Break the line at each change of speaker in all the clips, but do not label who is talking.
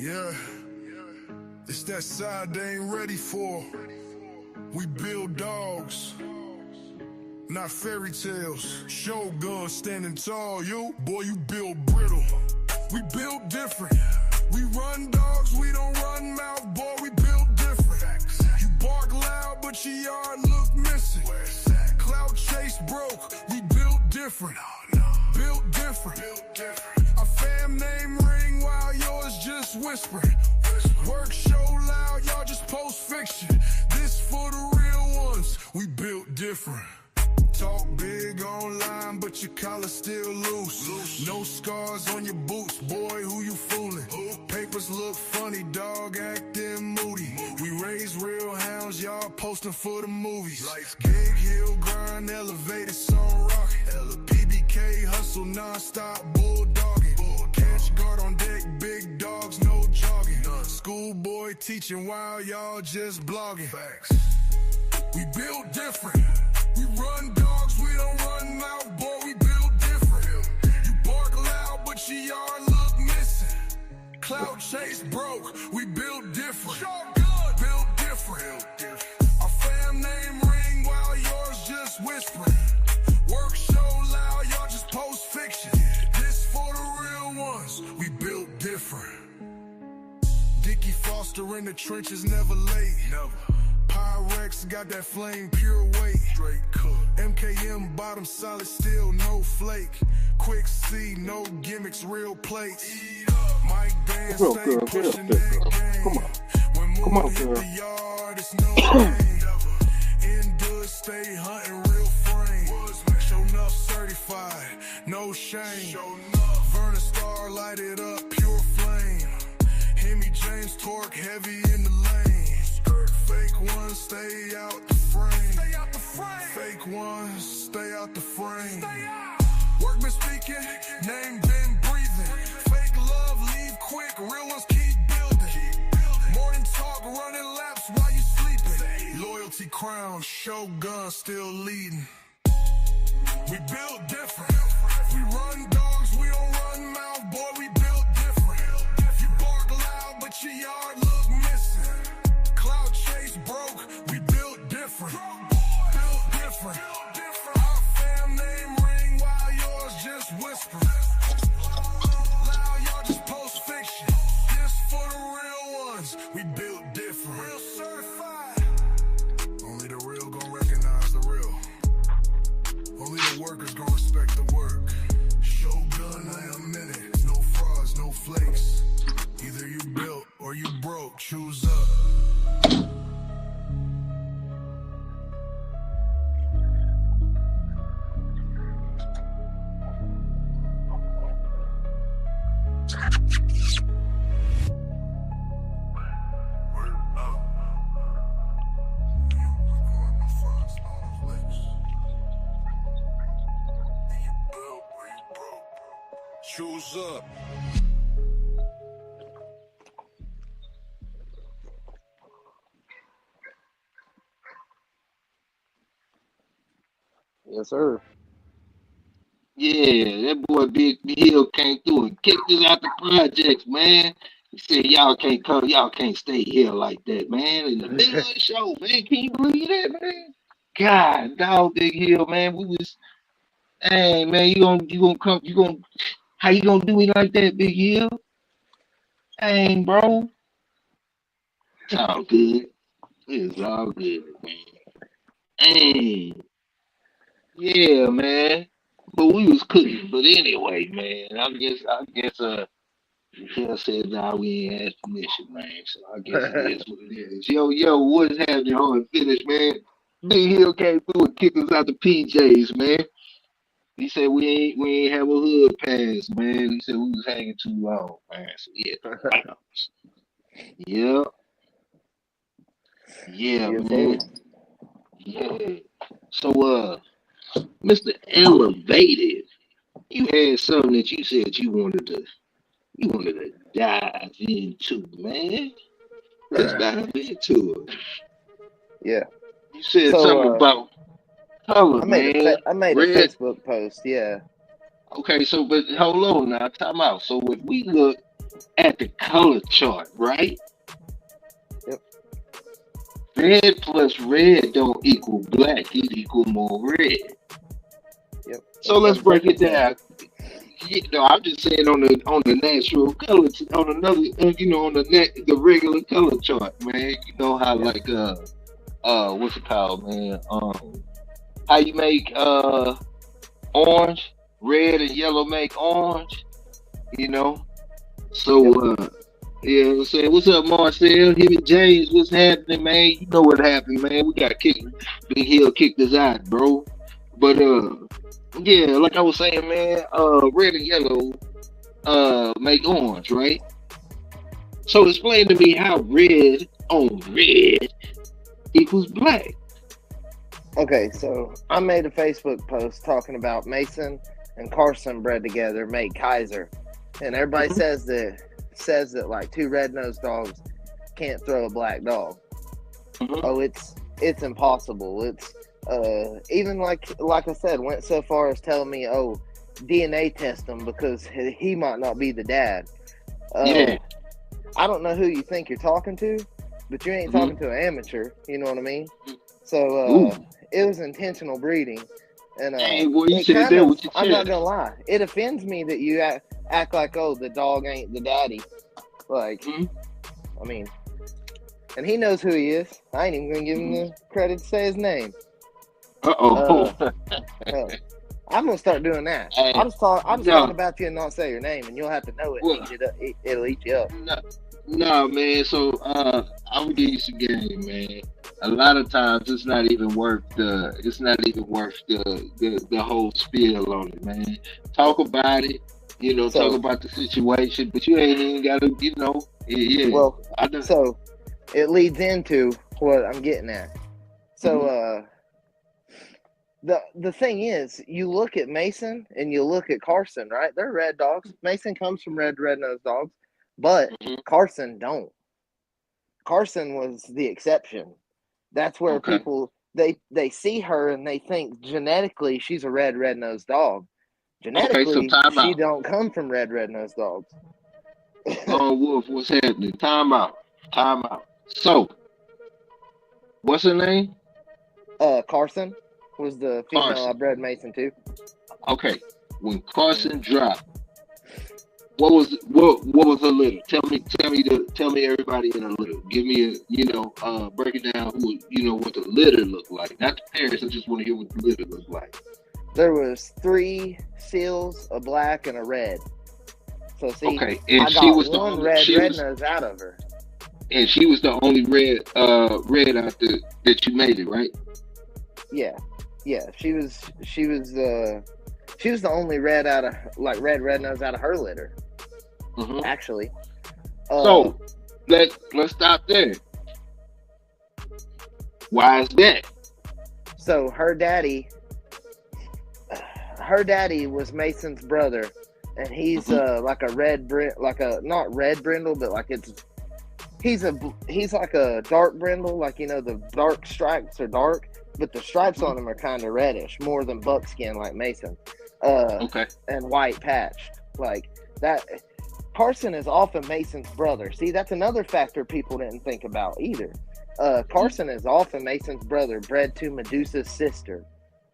Yeah, it's that side they ain't ready for. We build dogs, not fairy tales. Shogun standing tall, boy, you build brittle. We build different. We run dogs, we don't run mouth, boy, we build different. You bark loud, but your yard look missing. Cloud chase broke, we built different. Built different. Our fam name ring while yours just whispering. Work show loud, y'all just post fiction. This for the real ones, we built different. Talk big online, but your collar still loose. No scars on your boots, boy, who you fooling? Papers look funny, dog acting moody. We raise real hounds, y'all posting for the movies. Big hill grind, elevated song rockin'. PBK hustle non-stop, bulldogging. Catch guard on deck, big dogs, no jogging. Schoolboy teaching while y'all just blogging. We build different. We run dogs, we don't run mouth, boy, we build different. You bark loud, but your yard look missing. Cloud chase broke, we build different. Build different. Our fam name ring while yours just whispering. Work show loud, y'all just post fiction. This for the real ones, we built different. Dickie Foster in the trenches, never late. Never. Pyrex got that flame, pure weight. Straight cook. MKM bottom solid steel, no flake. Quick C, no gimmicks, real plates. Mike Dan stay pushing that game. When moving hit the yard, it's no game. Indoors stay hunting real frame. Show enough certified, no shame. Vernon Star light it up, pure flame. Hemi James torque heavy in the lane. Fake ones stay out the frame. Fake ones stay out the frame. Workman speaking, name been breathing. Fake love leave quick, real ones keep building. Morning talk, running laps while you sleeping. Loyalty crown, Shogun still leading. We build different. We run dogs, we don't run mouth, boy, we build different. You bark loud, but your yard look missing. Cloud chase broke, we built different. Built different. Our fam name ring while yours just whispering. Loud, y'all just post fiction. This for the real ones, we built different. Real certified. Only the real gon' recognize the real. Only the workers gon' respect the work. Shogun, I am in it. No frauds, no flakes. Either you built or you broke, choose up. Choose up.
Yes, sir.
Yeah, that boy Big Hill came through and kicked us out the projects, man. He said y'all can't come, y'all can't stay here like that, man. In the middle of the show, man. Can you believe that, man? God, dog, Big Hill, man. We was, hey, man, you gonna come, how you gonna do it like that, Big Hill? Hey, bro. It's all good. It's all good, man. Hey, yeah, man. But we was cooking. But anyway, man, I guess, Michelle said, nah, we ain't asked permission, man. So I guess it is what it is. Yo, what's happening on and finish, man? Big Hill came through and kicked us out the PJs, man. He said we ain't have a hood pass, man. He said we was hanging too long, man. So yeah. Yeah,
Yes,
man.
sir.
Yeah. So Mr. Elevated, you had something that you said you wanted to dive into, man. Let's dive into it.
Yeah.
You said
So,
something about color,
I made
man.
I made a
Red.
Facebook post. Yeah.
Okay, so but hold on now, time out. So if we look at the color chart, right?
Yep.
Red plus red don't equal black. It equal more red.
Yep.
So let's break it down. No, I'm just saying on the natural color, on another, on the regular color chart, man. You know how
Yeah.
like what's it called, man? How you make orange, red and yellow make orange, you know?
Yep.
So yeah, I'm saying, what's up, Marcel? Him and James, what's happening, man? You know what happened, man. We got kicked. Big Hill kicked us out, bro. But yeah, like I was saying, man, red and yellow make orange, right? So explain to me how red on red equals black.
Okay, so I made a Facebook post talking about Mason and Carson bred together make Kaiser, and everybody
Mhm.
says that like two red-nosed dogs can't throw a black dog.
Mhm.
Oh, it's impossible. It's even like I said, went so far as telling me, oh, DNA test him because he might not be the dad.
Yeah.
I don't know who you think you're talking to, but you ain't
Mhm.
talking to an amateur. You know what I mean? So
Ooh.
it was intentional breeding, and
Hey, boy, you
it
said
kind
that
of,
with your
I'm not
chest.
gonna lie, it offends me that you act like, oh, the dog ain't the daddy. Like,
Mhm.
I mean, and he knows who he is. I ain't even gonna give him
Mhm.
the credit to say his name.
Uh-oh.
Uh, hell, I'm gonna start doing that.
Hey,
I'll just talk
no.
about you and not say your name, and you'll have to know it and
Well,
eat it up. It'll eat you up.
no, no, man. So I'm gonna give you some game, man. A lot of times it's not even worth the whole spiel on it, man. Talk about it, talk
So,
about the situation, but you ain't even gotta, yeah.
well,
I done.
so it leads into what I'm getting at. So,
Hmm.
the thing is, you look at Mason and you look at Carson, right? They're red dogs. Mason comes from red-nosed dogs, but
Hmm.
Carson don't. Carson was the exception. That's where
Okay.
people they see her and they think genetically she's a red-nosed dog.
Okay. So
Genetically,
time
she
out.
don't come from red-nosed dogs.
Wolf, what's happening? Time out. Time out. So, what's her name?
Carson was the female I
Carson.
bred Mason to.
Okay. When
Mhm.
Carson dropped, what was her litter? Tell me everybody in a litter. Give me a break it down who what the litter looked like. Not the parents. I just want to hear what the litter looked like.
There was 3 seals, a black and a red. So see,
Okay, and
I
she
got
was the
one
only she
red
was
nose out of her.
and she was the only red out there that you made it, right?
Yeah, yeah. She was the only red out of like red nose out of her litter.
Hmm.
Actually, uh,
So let's stop there. Why is that?
so her daddy was Mason's brother, and he's
Hmm.
like a like a not red brindle, but like he's like a dark brindle, like the dark stripes are dark, but the stripes
Hmm.
on him are kind of reddish, more than buckskin like Mason,
Okay.
and white patched like that. Carson is often Mason's brother. See, that's another factor people didn't think about either.
Hmm.
Carson is often Mason's brother, bred to Medusa's sister,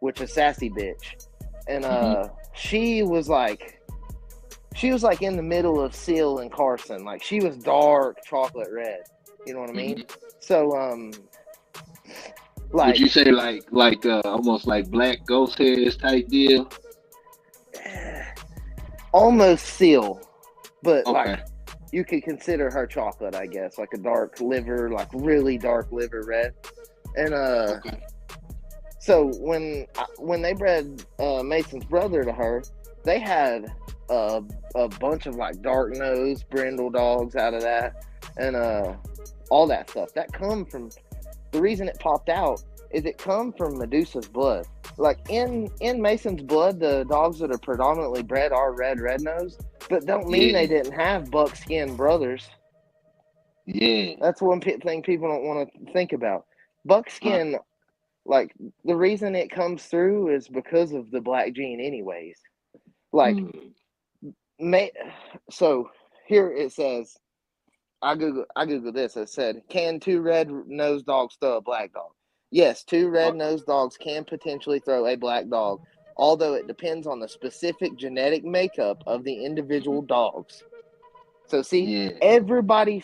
which is Sassy Bitch, and
Hmm.
she was like in the middle of Seal and Carson. Like she was dark chocolate red. You know what I mean?
Hmm.
So
Would you
like
say like almost like black ghost hairs type deal?
almost Seal, but
Okay.
like you could consider her chocolate, I guess, like a dark liver, like really dark liver red. And
Okay.
so when they bred Mason's brother to her, they had a bunch of like dark nose brindle dogs out of that, and all that stuff that come from. The reason it popped out is it come from Medusa's blood. Like in Mason's blood, the dogs that are predominantly bred are red nose, but don't mean they
Yeah.
didn't have buckskin brothers.
Yeah.
That's one thing people don't want to think about.
Right.
Buckskin, like the reason it comes through is because of the black gene, anyways. Like,
Mm.
may so here it says, I Googled this. It said, can two red-nosed dogs throw a black dog? Yes, two red-nosed dogs can potentially throw a black dog, although it depends on the specific genetic makeup of the individual dogs. So see,
Yeah.
everybody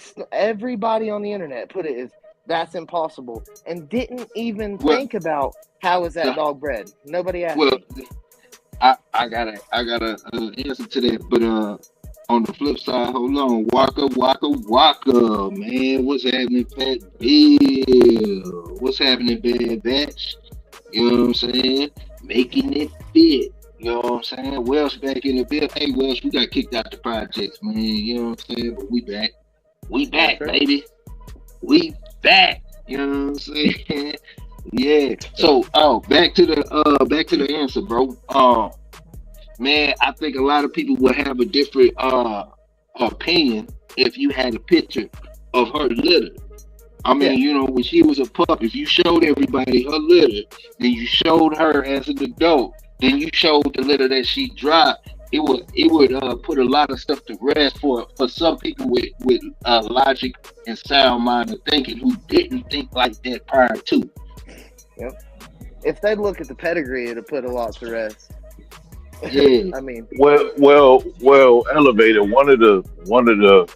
on the internet put it as that's impossible and didn't even
Well,
think about how is that
the,
dog bred. Nobody asked
well,
me.
I gotta answer to that, but on the flip side, hold on, Waka, man, what's happening, Pat Bill? What's happening, Bad Batch? You know what I'm saying? Making it fit. You know what I'm saying? Welsh back in the bill. Hey, Welsh, we got kicked out the projects, man. You know what I'm saying? But we back. We back,
That's right.
baby. We back. You know what I'm saying? Yeah. So, back to the answer, bro. Man, I think a lot of people would have a different opinion if you had a picture of her litter. I mean,
Yeah.
you know, when she was a pup, if you showed everybody her litter, then you showed her as an adult, then you showed the litter that she dropped, it would put a lot of stuff to rest for some people with logic and sound mind of thinking who didn't think like that prior to.
Yep. If they'd look at the pedigree, it'd put a lot to rest.
Yeah.
I mean,
Well, elevated. One of the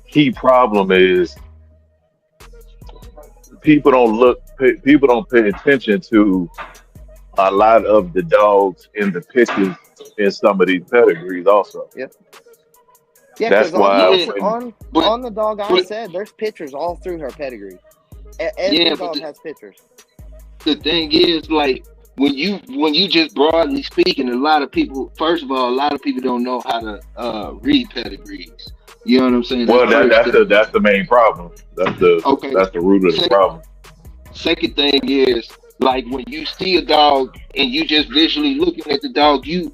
key problem is people don't pay attention to a lot of the dogs in the pictures in some of these pedigrees also.
yep. Yeah,
That's
because
why
Yeah,
when
but
on the dog I
but
said, there's pictures all through her pedigree. Every
yeah, but
dog has pictures.
the thing is, like, when you just broadly speaking, a lot of people, first of all, a lot of people don't know how to read pedigrees. You know what I'm saying? That's
well that
first
that's
thing.
the main problem.
Okay.
That's the root of the
Second,
problem.
second thing is, like, when you see a dog and you just visually looking at the dog, you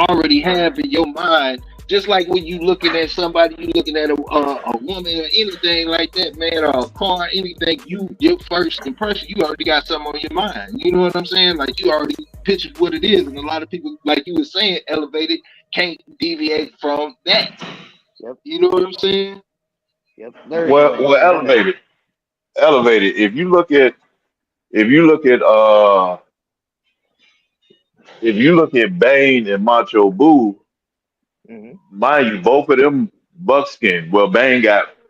already have in your mind. Just like when you looking at somebody, you looking at a woman or anything like that, man, or a car, anything. Your first impression, you already got something on your mind. You know what I'm saying? Like, you already pictured what it is, and a lot of people, like you were saying, elevated, can't deviate from that.
Yep.
You know what I'm saying?
Yep. They're
Well,
go ahead.
elevated. If you look at if you look at Bane and Macho Boo,
Hmm.
mind you, both of them buckskin. Well, Bane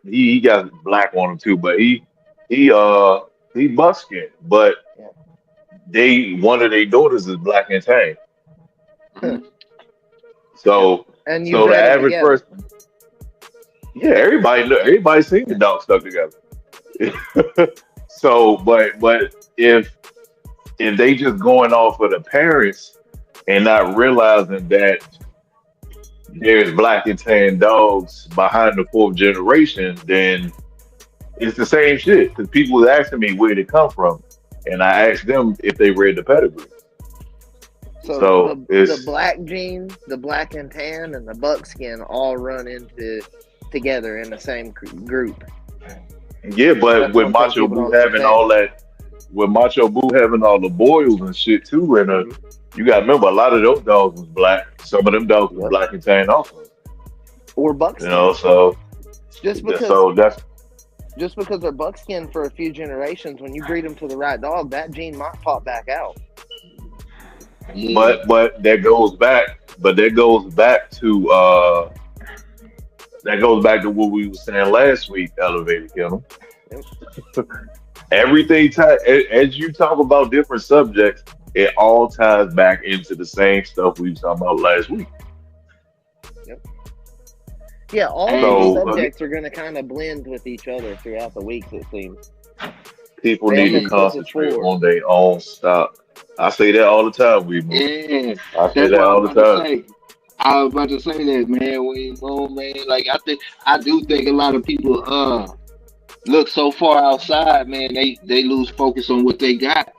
he got black on him too, but he buckskin. But
Yeah.
one of their daughters is black and tan.
Hmm.
Yep.
So
And you
so the
bred them
average
together.
person, yeah, everybody seen the dog stuck together. So, but if they just going off of the parents and not realizing that there's black and tan dogs behind the fourth generation, then it's the same shit. Because people was asking me where they come from, and I asked them if they read the pedigree.
So
So
the
it's
black gene, the black and tan, and the buckskin all run into together in the same group.
yeah, but
That's
with
one thing
Macho
people
Boo
don't
having
understand.
all that, with Macho Boo having all the boils and shit too, and
Hmm.
you got to remember a lot of those dogs was black. Some of them dogs was
Yep.
black and tan also.
Or
You know,
buckskin.
so
Just because
so that's
they're buckskin for a few generations, when you breed them to the right dog, that gene might pop back out.
Yeah.
but that goes back to what we were saying last week, elevated kennel.
Yep.
As you talk about different subjects, it all ties back into the same stuff we were talking about last week.
Yep. Yeah, all of these
And
So
subjects are going to kind of blend with each other throughout the weeks, it seems.
people
They
need to
almost
yeah,
push us
concentrate
forward.
on their own stuff. I say that all the time, we move.
yeah,
I say
that's
that
what I
all
was
the
about to
time.
say. I was about to say that, man. We know, man. Like, I do think a lot of people look so far outside, man. They lose focus on what they got.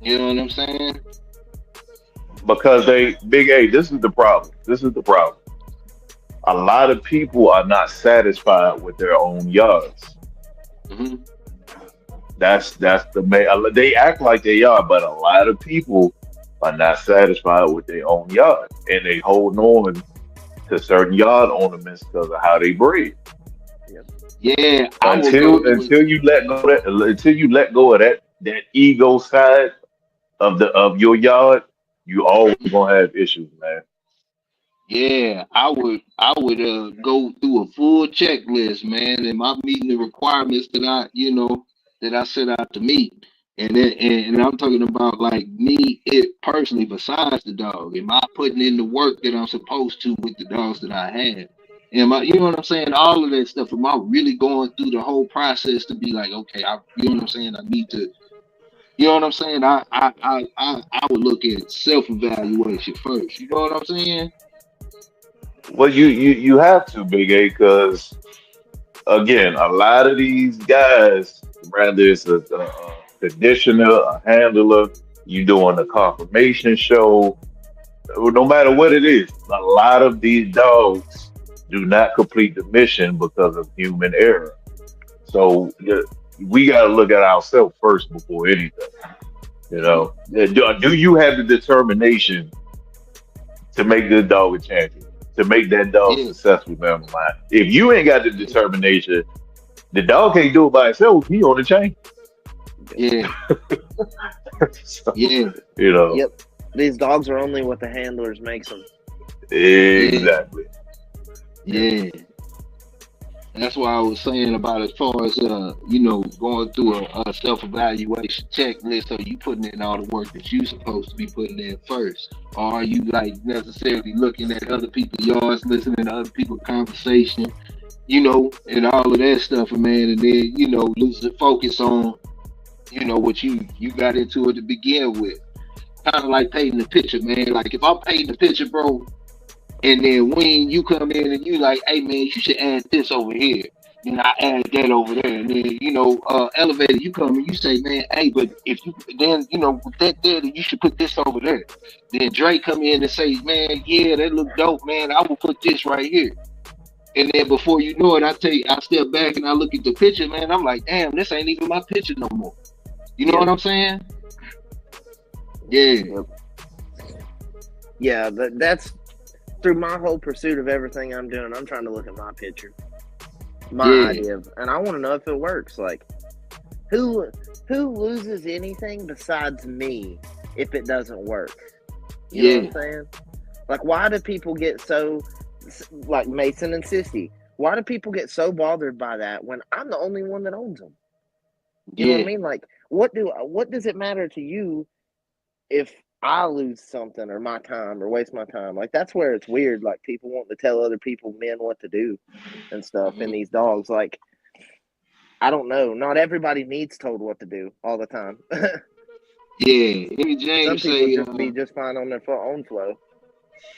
You know what I'm saying?
Because Big A, this is the problem. This is the problem. A lot of people are not satisfied with their own yards.
Hmm.
That's the main. They act like they are, but a lot of people are not satisfied with their own yard, and they hold on to certain yard ornaments because of how they breed.
Yep.
Yeah, I will go
Until
with
until you let go of that ego side of your yard, you always gonna have issues, man.
yeah, I would go through a full checklist, man. Am I meeting the requirements that I set out to meet? And I'm talking about like me it personally besides the dog. Am I putting in the work that I'm supposed to with the dogs that I have? Am I, you know what I'm saying? All of that stuff. Am I really going through the whole process to be like, okay, you know what I'm saying? I need to, you know what I'm saying? I would look at self evaluation first. You know what I'm saying?
Well, you have to, Big A, because again, a lot of these guys, whether it's a conditioner, a handler, you doing a confirmation show, no matter what it is, a lot of these dogs do not complete the mission because of human error. So we got to look at ourselves first before anything. You know, do you have the determination to make this dog a champion, to make that dog
Yeah,
successful down the line? If you ain't got the determination, the dog can't do it by itself. He on the chain.
yeah,
So,
yeah,
you know,
Yep. These dogs are only what the handlers makes them.
yeah,
exactly.
Yep.
yeah. That's why I was saying about as far as going through a self evaluation checklist. So you putting in all the work that you supposed to be putting in first, or are you like necessarily looking at other people's yards, listening to other people's conversation, and all of that stuff, man, and then losing focus on what you got into it to begin with. Kind of like painting the picture, man. Like if I'm painting the picture, bro, and then when you come in and you like, hey man, you should add this over here. Then I add that over there. And then, elevator, you come and you say, man, hey, but if you then, with that there, then you should put this over there. Then Drake come in and say, man, yeah, that look dope, man. I will put this right here. And then before you know it, I step back and I look at the picture, man. I'm like, damn, this ain't even my picture no more. You know
Yep.
what I'm saying? Yeah.
Yep. Yeah, that's through my whole pursuit of everything I'm doing. I'm trying to look at my picture, my
Yeah.
idea, and I want to know if it works. Like, who loses anything besides me if it doesn't work? You know what I'm saying? Like, why do people get so, like Mason and Sissy? Why do people get so bothered by that when I'm the only one that owns them? You know what I
Yeah.
mean? Like, what does it matter to you if I lose something or my time or waste my time? Like, that's where it's weird. Like, people want to tell other people, men, what to do and stuff. And these dogs, like, I don't know. Not everybody needs told what to do all the time.
Yeah. Him and
Some
James
people
say,
just be just fine on their own flow.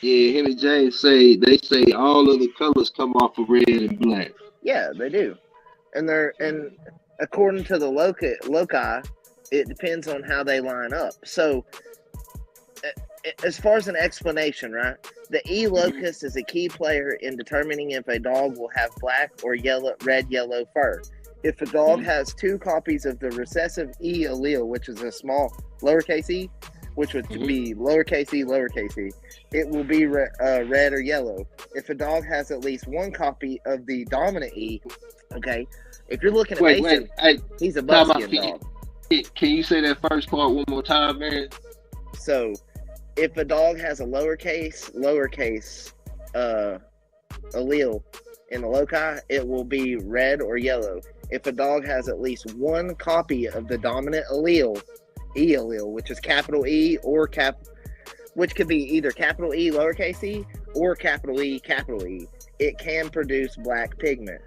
yeah, him and James they say all of the colors come off of red and black.
Yeah, they do. And according to the loci, it depends on how they line up. So, as far as an explanation, right? The E locus is a key player in determining if a dog will have black or red, yellow fur. If a dog has two copies of the recessive E allele, which is a small lowercase e, which would be lowercase e, it will be red or yellow. If a dog has at least one copy of the dominant E, okay, if you're looking at Mason,
Hey,
he's a
time out.
buckskin dog.
Can you say that first part one more time, man?
So, if a dog has a lowercase allele in the loci, it will be red or yellow. If a dog has at least one copy of the dominant allele, E allele, which is capital E or which could be either capital E, lowercase e, or capital E, it can produce black pigment.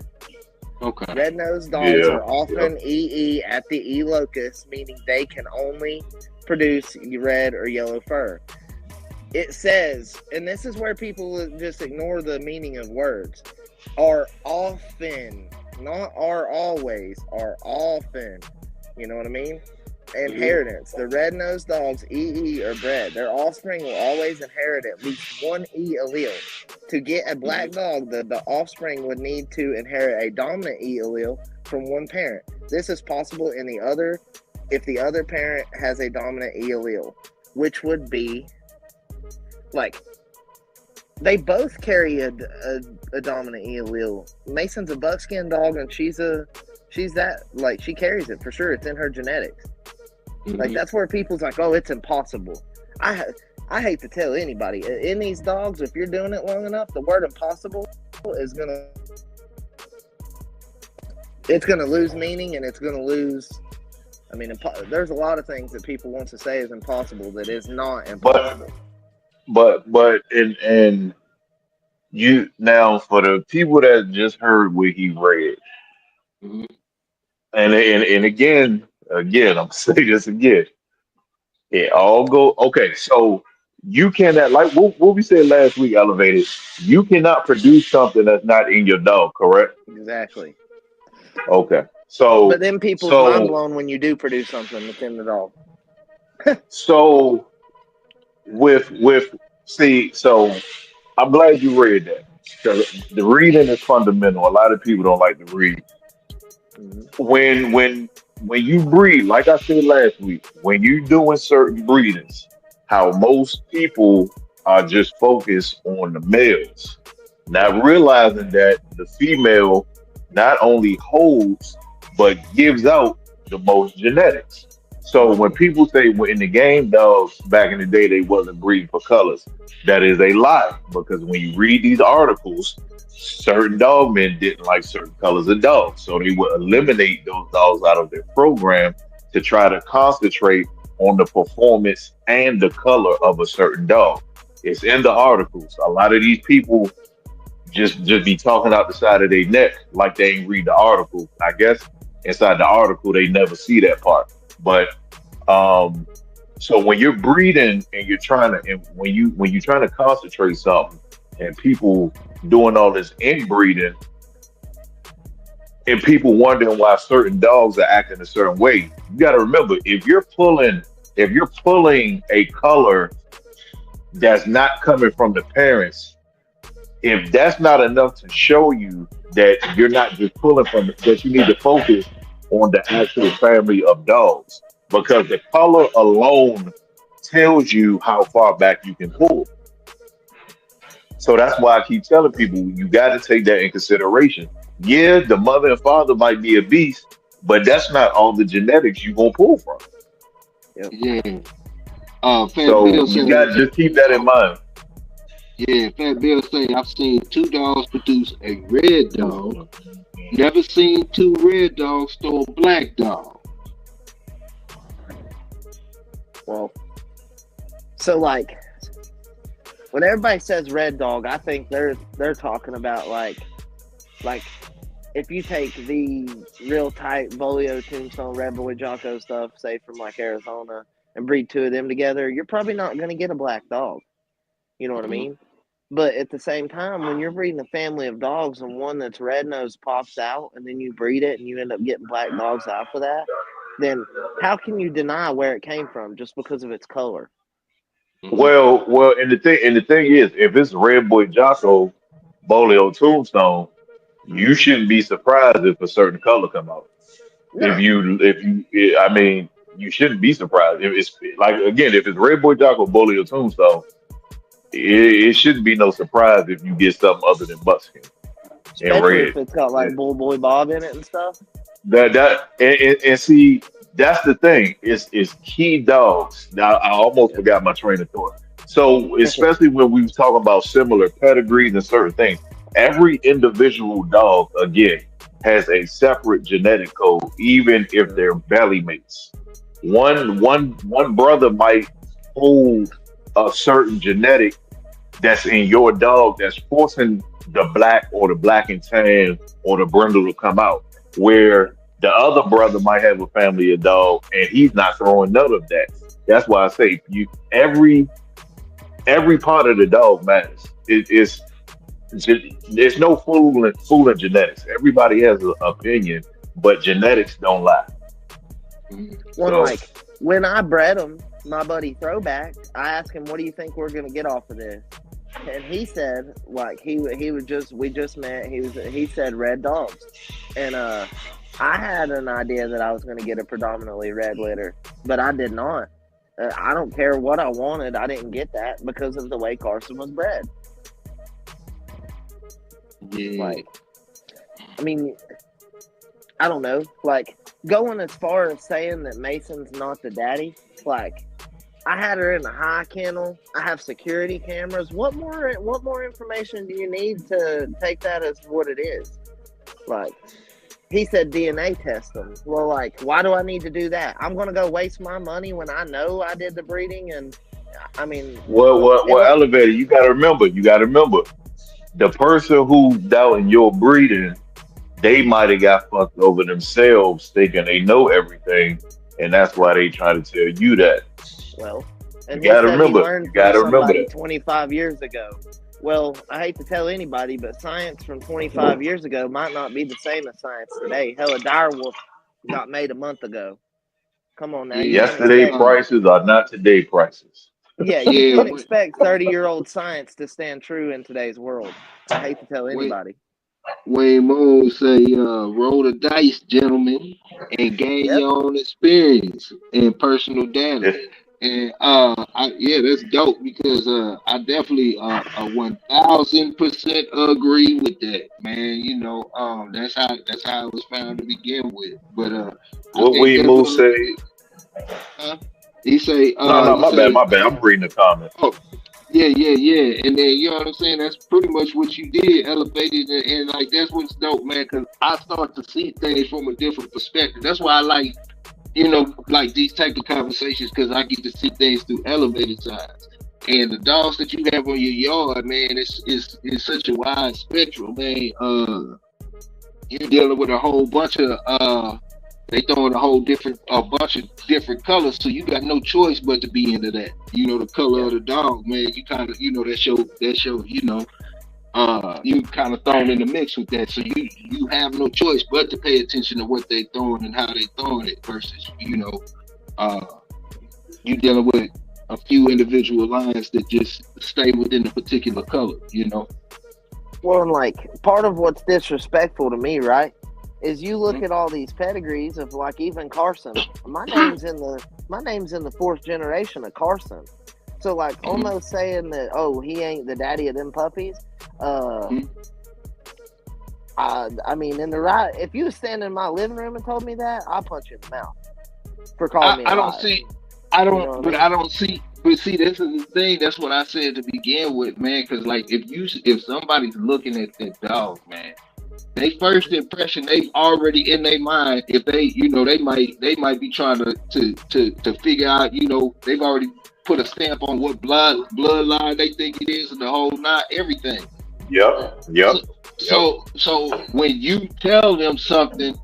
Okay.
Red-nosed dogs are often EE at the E locus, meaning they can only produce red or yellow fur. It says, and this is where people just ignore the meaning of words, are often, not are always, are often. You know what I mean? Inheritance. The red-nosed dogs, EE, are bred. Their offspring will always inherit at least one E allele. To get a black dog, the offspring would need to inherit a dominant E allele from one parent. This is possible if the other parent has a dominant E allele, which would be like they both carry a dominant allele. Mason's a buckskin dog, and she's that, like, she carries it for sure. It's in her genetics. Like, that's where people's like, oh, it's impossible. I hate to tell anybody, in these dogs, if you're doing it long enough, the word impossible is it's gonna lose meaning, and it's gonna lose. I mean, there's a lot of things that people want to say is impossible that is not
But
impossible.
and you now for the people that just heard what he read,
Mhm.
and again, I'm gonna say this again. It all go okay. So you cannot, like what we said last week, elevated. You cannot produce something that's not in your dog, correct?
Exactly.
Okay.
But
So
then people's mind
so
blown when you do produce something that's in the dog.
so with see, so I'm glad you read that. 'Cause the reading is fundamental. A lot of people don't like to read.
Mhm.
when when when you breed, like I said last week, when you doing certain breedings, how most people are just focused on the males, not realizing that the female not only holds but gives out the most genetics. So when
Mhm.
people say well, in the game dogs back in the day they wasn't breeding for colors, that is a lie because when you read these articles, certain dogmen didn't like certain colors of dogs, so they would eliminate those dogs out of their program to try to concentrate on the performance and the color of a certain dog. It's in the articles. A lot of these people just be talking out the side of their neck like they ain't read the article. I guess inside the article they never see that part. But um, so when you're breeding and you're trying to, and when you're trying to concentrate something, and people doing all this inbreeding, and people wondering why certain dogs are acting a certain way, you got to remember if you're pulling a color that's not coming from the parents, if that's not enough to show you that you're not just pulling from that you need to focus on the actual family of dogs because the color alone tells you how far back you can pull. So that's why I keep telling people you got to take that in consideration. Yeah, the mother and father might be a beast, but that's not all the genetics you gonna pull from.
Yep.
Yeah. Fat
So
Bill
you got
say,
to just keep that in mind.
yeah, Fat Bill say, I've seen two dogs produce a red dog. Never seen two red dogs throw a black dog.
Well, so like when everybody says red dog, I think they're talking about like if you take the real tight Bolio, Tombstone, Red Boy, Jocko stuff, say from like Arizona, and breed two of them together, you're probably not going to get a black dog. You know what I
Mhm.
mean? But at the same time, when you're breeding a family of dogs and one that's red nosed pops out, and then you breed it and you end up getting black dogs out for that, then how can you deny where it came from just because of its color?
Mhm.
Well, and the thing is, if it's Red Boy Jocko, Bolio Tombstone, you
Mm-hmm.
shouldn't be surprised if a certain color come out.
No,
I mean, you shouldn't be surprised if it's like again, if it's Red Boy Jocko, Bolio Tombstone, it shouldn't be no surprise if you get something other than buckskin and
especially
red.
if it's got like Bull Boy Bob in it and stuff.
And see, that's the thing. It's key dogs. Now I almost
Yep.
forgot my train of thought. So especially when we was talking about similar pedigrees and certain things, every individual dog again has a separate genetic code, even if they're belly mates. One brother might hold a certain genetic that's in your dog that's forcing the black or the black and tan or the brindle to come out. Where the other brother might have a family of dog and he's not throwing none of that. That's why I say you every part of the dog matters. There's no fooling genetics. Everybody has an opinion, but genetics don't lie.
Mhm.
One
So
like when I bred him, my buddy Throwback, I asked him, "What do you think we're gonna get off of this?" And he said, like he was just we just met. He said red dogs, and I had an idea that I was gonna get a predominantly red litter, but I did not. I don't care what I wanted. I didn't get that because of the way Carson was bred.
Yeah.
Like, I mean, I don't know. Like, going as far as saying that Mason's not the daddy, like, I had her in a high kennel. I have security cameras. What more information do you need to take that as what it is? Like, he said DNA test them. Well, like, why do I need to do that? I'm gonna go waste my money when I know I did the breeding, and I mean,
Well, elevator. You got to remember, the person who's doubting your breeding, they might have got fucked over themselves, thinking they know everything, and that's why they try to tell you that.
well,
You
and he
got to
said he
remember.
learned
You got
from
to remember
somebody
that.
25 years ago. Well, I hate to tell anybody, but science from 25 years ago might not be the same as science today. Hell, a direwolf got made a month ago. Come on now, you
Yeah.
can't
Yesterday
expect.
prices are not today prices.
Yeah, you
Yeah.
can't expect 30-year-old science to stand true in today's world. I hate to tell
Wait.
anybody.
Wayne Moon say, roll the dice, gentlemen, and gain
Yep.
your own experience and personal data. And yeah, that's dope because I definitely 1000% agree with that, man. You know, that's how it was found to begin with. But I
What
think
we
that's
move
gonna.
say?
Uh, he say,
No, no,
he
my bad,
say,
my bad. I'm reading the comments.
oh, yeah, yeah, yeah. And then you know what I'm saying? That's pretty much what you did, elevated, and like that's what's dope, man. Because I start to see things from a different perspective. That's why I like, like these type of conversations because I get to see things through elevated sides. And the dogs that you have on your yard, man, it's such a wide spectrum, man. You're dealing with a whole bunch of they throwing a bunch of different colors, so you got no choice but to be into that. You know, the color
Yeah.
of the dog, man. You kind of, that's your, you kind of thrown in the mix with that. So you have no choice but to pay attention to what they throwing and how they throwing it versus, uh, you dealing with a few individual lines that just stay within a particular color.
Well, and like part of what's disrespectful to me, right, is you look
Mhm.
at all these pedigrees of like even Carson. My name's in the fourth generation of Carson. So like
Mhm.
almost saying that he ain't the daddy of them puppies. Uh,
Mhm.
I mean in the right. If you was standing in my living room and told me that, I'll punch you in the mouth for
I,
calling me a
I don't
liar.
see I
You know
don't
what I
but
mean?
I don't see but see this is the thing, that's what I said to begin with, man, because like if somebody's looking at that dog, man, they first impression they already in their mind if they might be trying to figure out, they've already put a stamp on what bloodline they think it is and the whole not everything.
Yep,
So
yep, yep.
so when you tell them something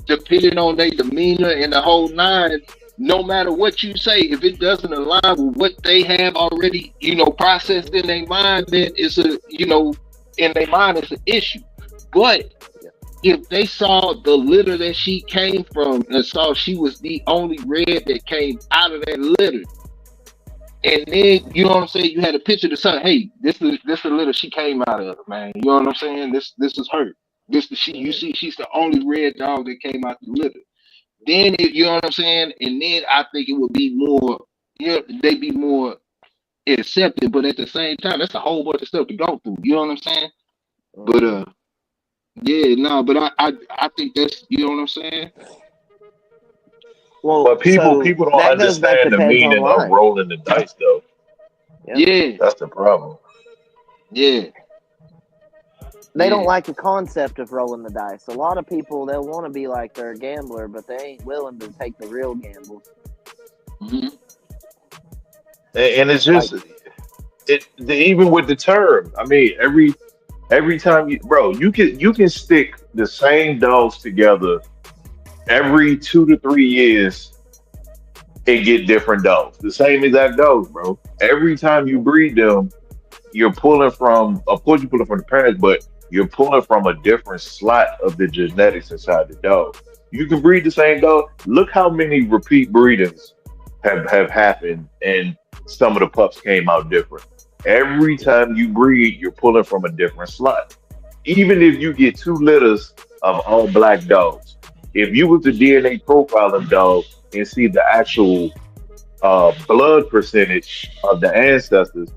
depending on their demeanor and the whole nine, no matter what you say, if it doesn't align with what they have already, processed in their mind, then in their mind it's an issue. But
Yeah.
if they saw the litter that she came from and saw she was the only red that came out of that litter, and then you know what I'm saying, you had a picture to say, hey, this the litter she came out of, man. You know what I'm saying? This is her. This the she. You
Hmm.
see, she's the only red dog that came out the litter. Then you know what I'm saying, and then I think it would be more, they'd be more accepted. But at the same time, that's a whole bunch of stuff to go through. You know what I'm saying? But
Hmm.
yeah, no, but I think that's, you know what I'm saying.
Well,
But people
so
people don't
that goes back
understand
to
the
Ted's
meaning of
online.
rolling the dice, though.
Yeah.
Yeah,
That's the problem.
yeah,
They don't
yeah.
like the concept of rolling the dice. A lot of people they'll want to be like they're a gambler, but they ain't willing to take the real gambles.
Hmm.
And it's
Like,
just even with the term. I mean, every time bro, you can stick the same dogs together every 2 to 3 years and get different dogs. The same exact dogs, bro. Every time you
yeah,
breed them, you're pulling from, of course, you're pulling from the parents, but you're pulling from a different slot of the genetics inside the dog. You can breed the same dog. Look how many repeat breedings have happened, and some of the pups came out different. Every
yeah,
time you breed, you're pulling from a different slot. Even if you get two litters of all black dogs, if you was to DNA profile them dog and see the actual blood percentage of the ancestors,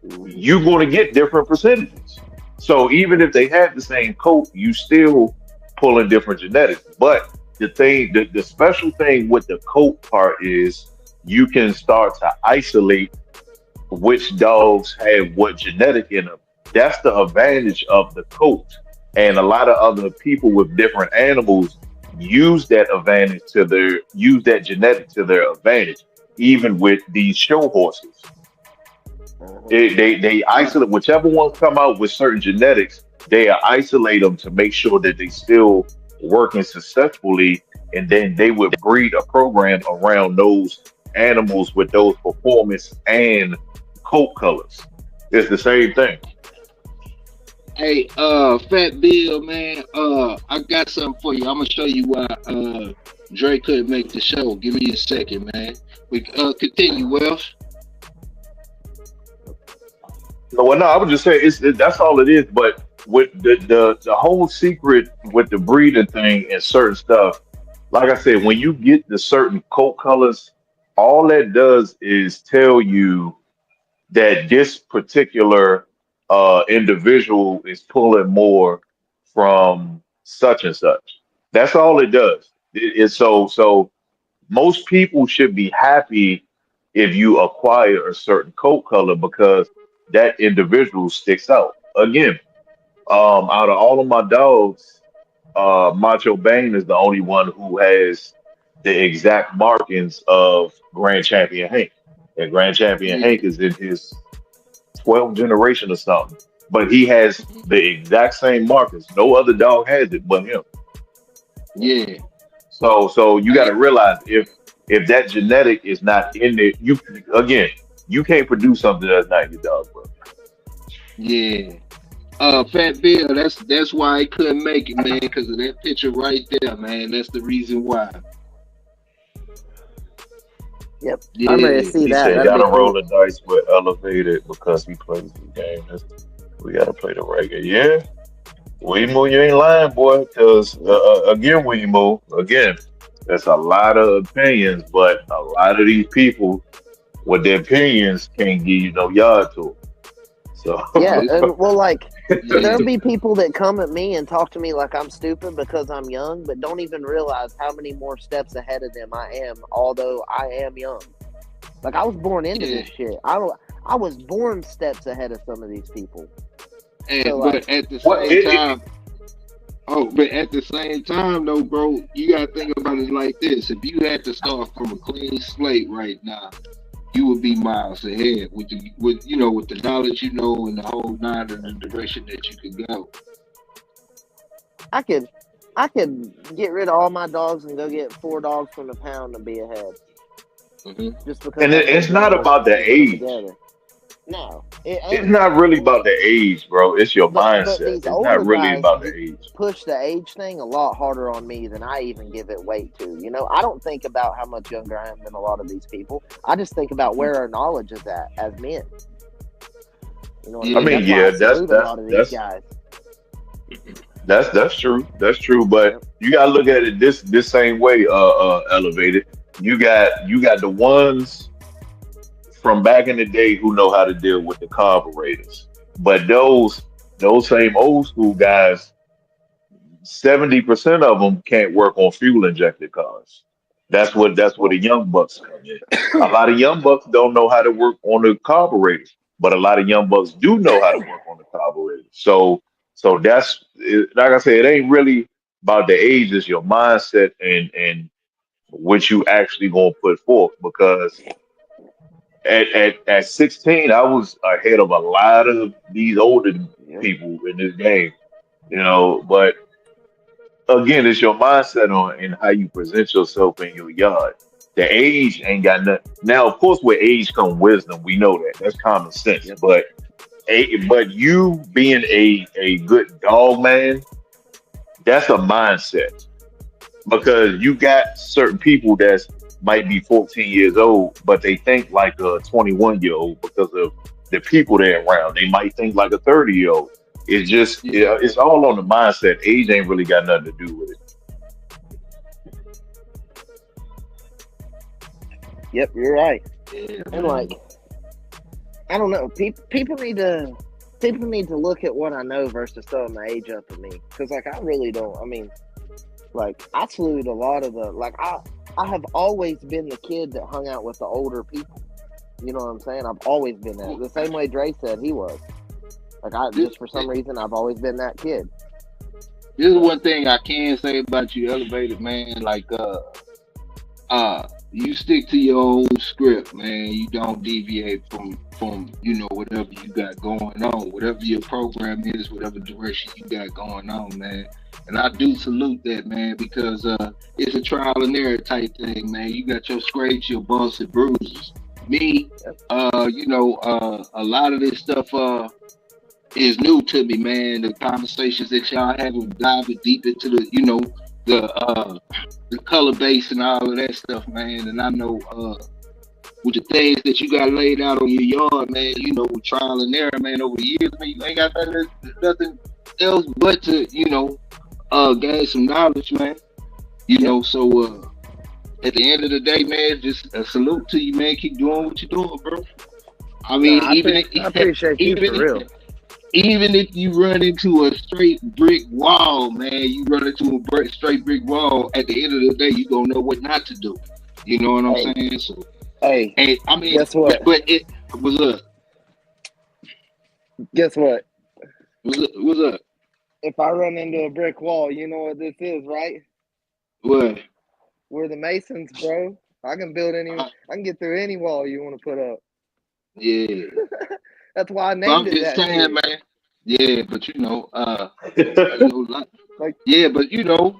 hmm,
you're going to get different percentages. So even if they had the same coat, you still pulling different genetics. But the special thing with the coat part is you can start to isolate which dogs have what genetic in them. That's the advantage of the coat. And a lot of other people with different animals use that genetic to their advantage, even with these show horses. They isolate whichever ones come out with certain genetics, they isolate them to make sure that they still working successfully, and then they would breed a program around those animals with those performance and coat colors. It's the same thing.
Hey, Fat Bill, man. I got something for you. I'm gonna show you why Dre couldn't make the show. Give me a second, man. We continue, Welsh.
No, well, no, I would just say that's all it is. But with the whole secret with the breeding thing and certain stuff, like I said, when you get the certain coat colors, all that does is tell you that this particular individual is pulling more from such and such. That's all it does. It's so most people should be happy if you acquire a certain coat color because that individual sticks out. Again, out of all of my dogs, Macho Bane is the only one who has the exact markings of Grand Champion Hank. And Grand Champion
Yeah,
Hank is in his 12th generation or something. But he has the exact same markings. No other dog has it but him.
yeah.
So you got
Hey,
to realize if that genetic is not in there, you again you can't produce something that's not in your dog, bro.
yeah. Fat Bill, that's why he couldn't make it, man, because of that picture right there, man. That's the reason why.
Yep, I'm ready to
Yeah,
see
He
that.
said
That'd be
gotta roll
cool.
the dice with elevated because he plays the game. We gotta play the regular. Yeah, Weemo, you ain't lying, boy. Because again, Weemo, again, that's a lot of opinions, but a lot of these people with their opinions can't give you no yard to 'em. So
Yeah,
this,
and well, like
yeah,
there'll be people that come at me and talk to me like I'm stupid because I'm young, but don't even realize how many more steps ahead of them I am, although I am young. Like I was born into
yeah.
this shit. I was born steps ahead of some of these people. So
And
like,
but at the
what
same time, oh, but at the same time, though, bro, you gotta think about it like this: if you had to start from a clean slate right now, you would be miles ahead with with the knowledge you know and the whole nine and the direction that you could go.
I could I could get rid of all my dogs and go get 4 dogs from the pound and be ahead
Hmm.
just because
and
I know
it's not about
genetics
the
and put them
age.
together. No, it
It's
ain't.
not really about the age, bro. It's your
But
mindset.
these
It's not
older
really
guys
about the age.
push the age thing a lot harder on me than I even give it weight to. You know, I don't think about how much younger I am than a lot of these people. I just think about where our knowledge is at as men. You know what I
I
mean?
Yeah,
mean,
That's why I
yeah,
salute a lot of these guys.
that's true. That's true. But
Yep.
you gotta look at it this same way, elevated. You got the ones from back in the day who know how to deal with the carburetors. But those same old school guys 70% of them can't work on fuel injected cars. That's where the
Well,
young bucks come in. A lot of young bucks don't know how to work on the carburetors, but a lot of young bucks do know how to work on the carburetors. So like I said, it ain't really about the age, it's your mindset and what you actually gonna put forth. Because at 16, I was ahead of a lot of these older
yep.
people in this game, but again, it's your mindset on and how you present yourself in your yard. The age ain't got nothing. Now, of course, with age come wisdom. We know that. That's common sense.
Yep.
But you being a good dog man, that's a mindset because you got certain people that's might be 14 years old, but they think like a 21-year-old because of the people they're around. They might think like a 30-year-old. It's just,
yeah,
it's all on the mindset. Age ain't really got nothing to do with it.
Yep, you're right.
yeah,
And like,
man.
I don't know. People need to people need to look at what I know versus throwing my age up at me. Because, like, I really don't. I mean, like, I salute a lot of the, like, I have always been the kid that hung out with the older people. You know what I'm saying? I've always been that. The same way Dre said he was. Like, just for some reason, I've always been that kid.
This is one thing I can say about you, Elevated, man. Like, you stick to your own script, man. You don't deviate from whatever you got going on, whatever your program is, whatever direction you got going on, man. And I do salute that, man, because it's a trial and error type thing, man. You got your scrapes, your bumps and bruises. Me, a lot of this stuff is new to me, man. The conversations that y'all have diving deep into the color base and all of that stuff, man. And I know with the things that you got laid out on your yard, man, with trial and error, man, over the years, man, you ain't got nothing else but to, gain some knowledge, man. So at the end of the day, man, just a salute to you, man. Keep doing what you're doing, bro. I mean,
I appreciate you for real.
Even if you run into a straight brick wall, man, you run into a straight brick wall, at the end of the day, you gonna know what not to do. You know what I'm saying? So,
hey,
I mean,
guess what?
But it was up.
Guess what?
What's up?
If I run into a brick wall, you know what this is, right?
What?
We're the Masons, bro. I can build I can get through any wall you want to put up.
Yeah.
That's why I named it that.
Saying, man. Yeah, but
like,
yeah, but you can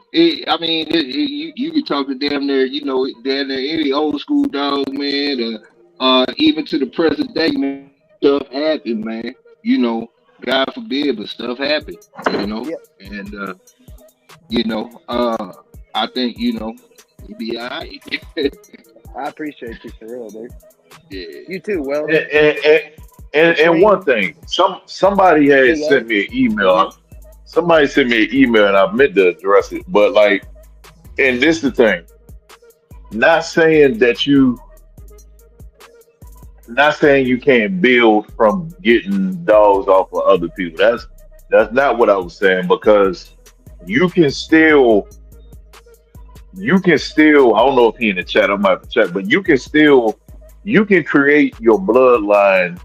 talk to damn near, any old school dog, man, even to the present day, man. Stuff happen, man. God forbid, but stuff happen.
Yep.
And I think you'll be alright.
I appreciate you for real, dude.
Yeah.
You too, well.
And one thing, somebody had sent me an email. Somebody sent me an email, and I meant to address it. But like, and this is the thing. Not saying you can't build from getting dogs off of other people. That's not what I was saying, because you can still. I don't know if he in the chat. I might have to check, but you can create your bloodline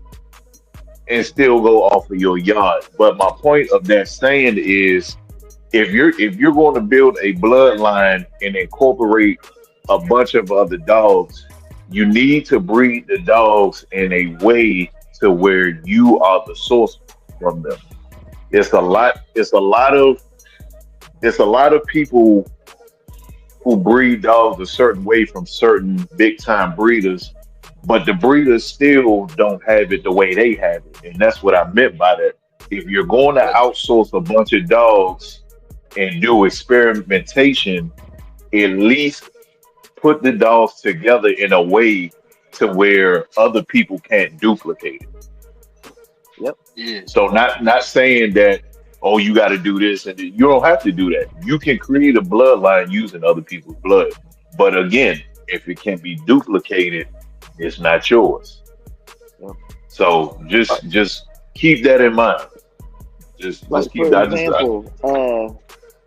and still go off of your yard. But my point of that saying is, if you're going to build a bloodline and incorporate a bunch of other dogs, you need to breed the dogs in a way to where you are the source from them. It's a lot of people who breed dogs a certain way from certain big time breeders, but the breeders still don't have it the way they have it. And that's what I meant by that. If you're going to outsource a bunch of dogs and do experimentation, at least put the dogs together in a way to where other people can't duplicate it.
Yep.
Yeah.
So not saying that, oh, you got to do this, and you don't have to do that. You can create a bloodline using other people's blood. But again, if it can be duplicated, it's not yours.
Yep.
So just keep that in mind. Just keep that.
For example,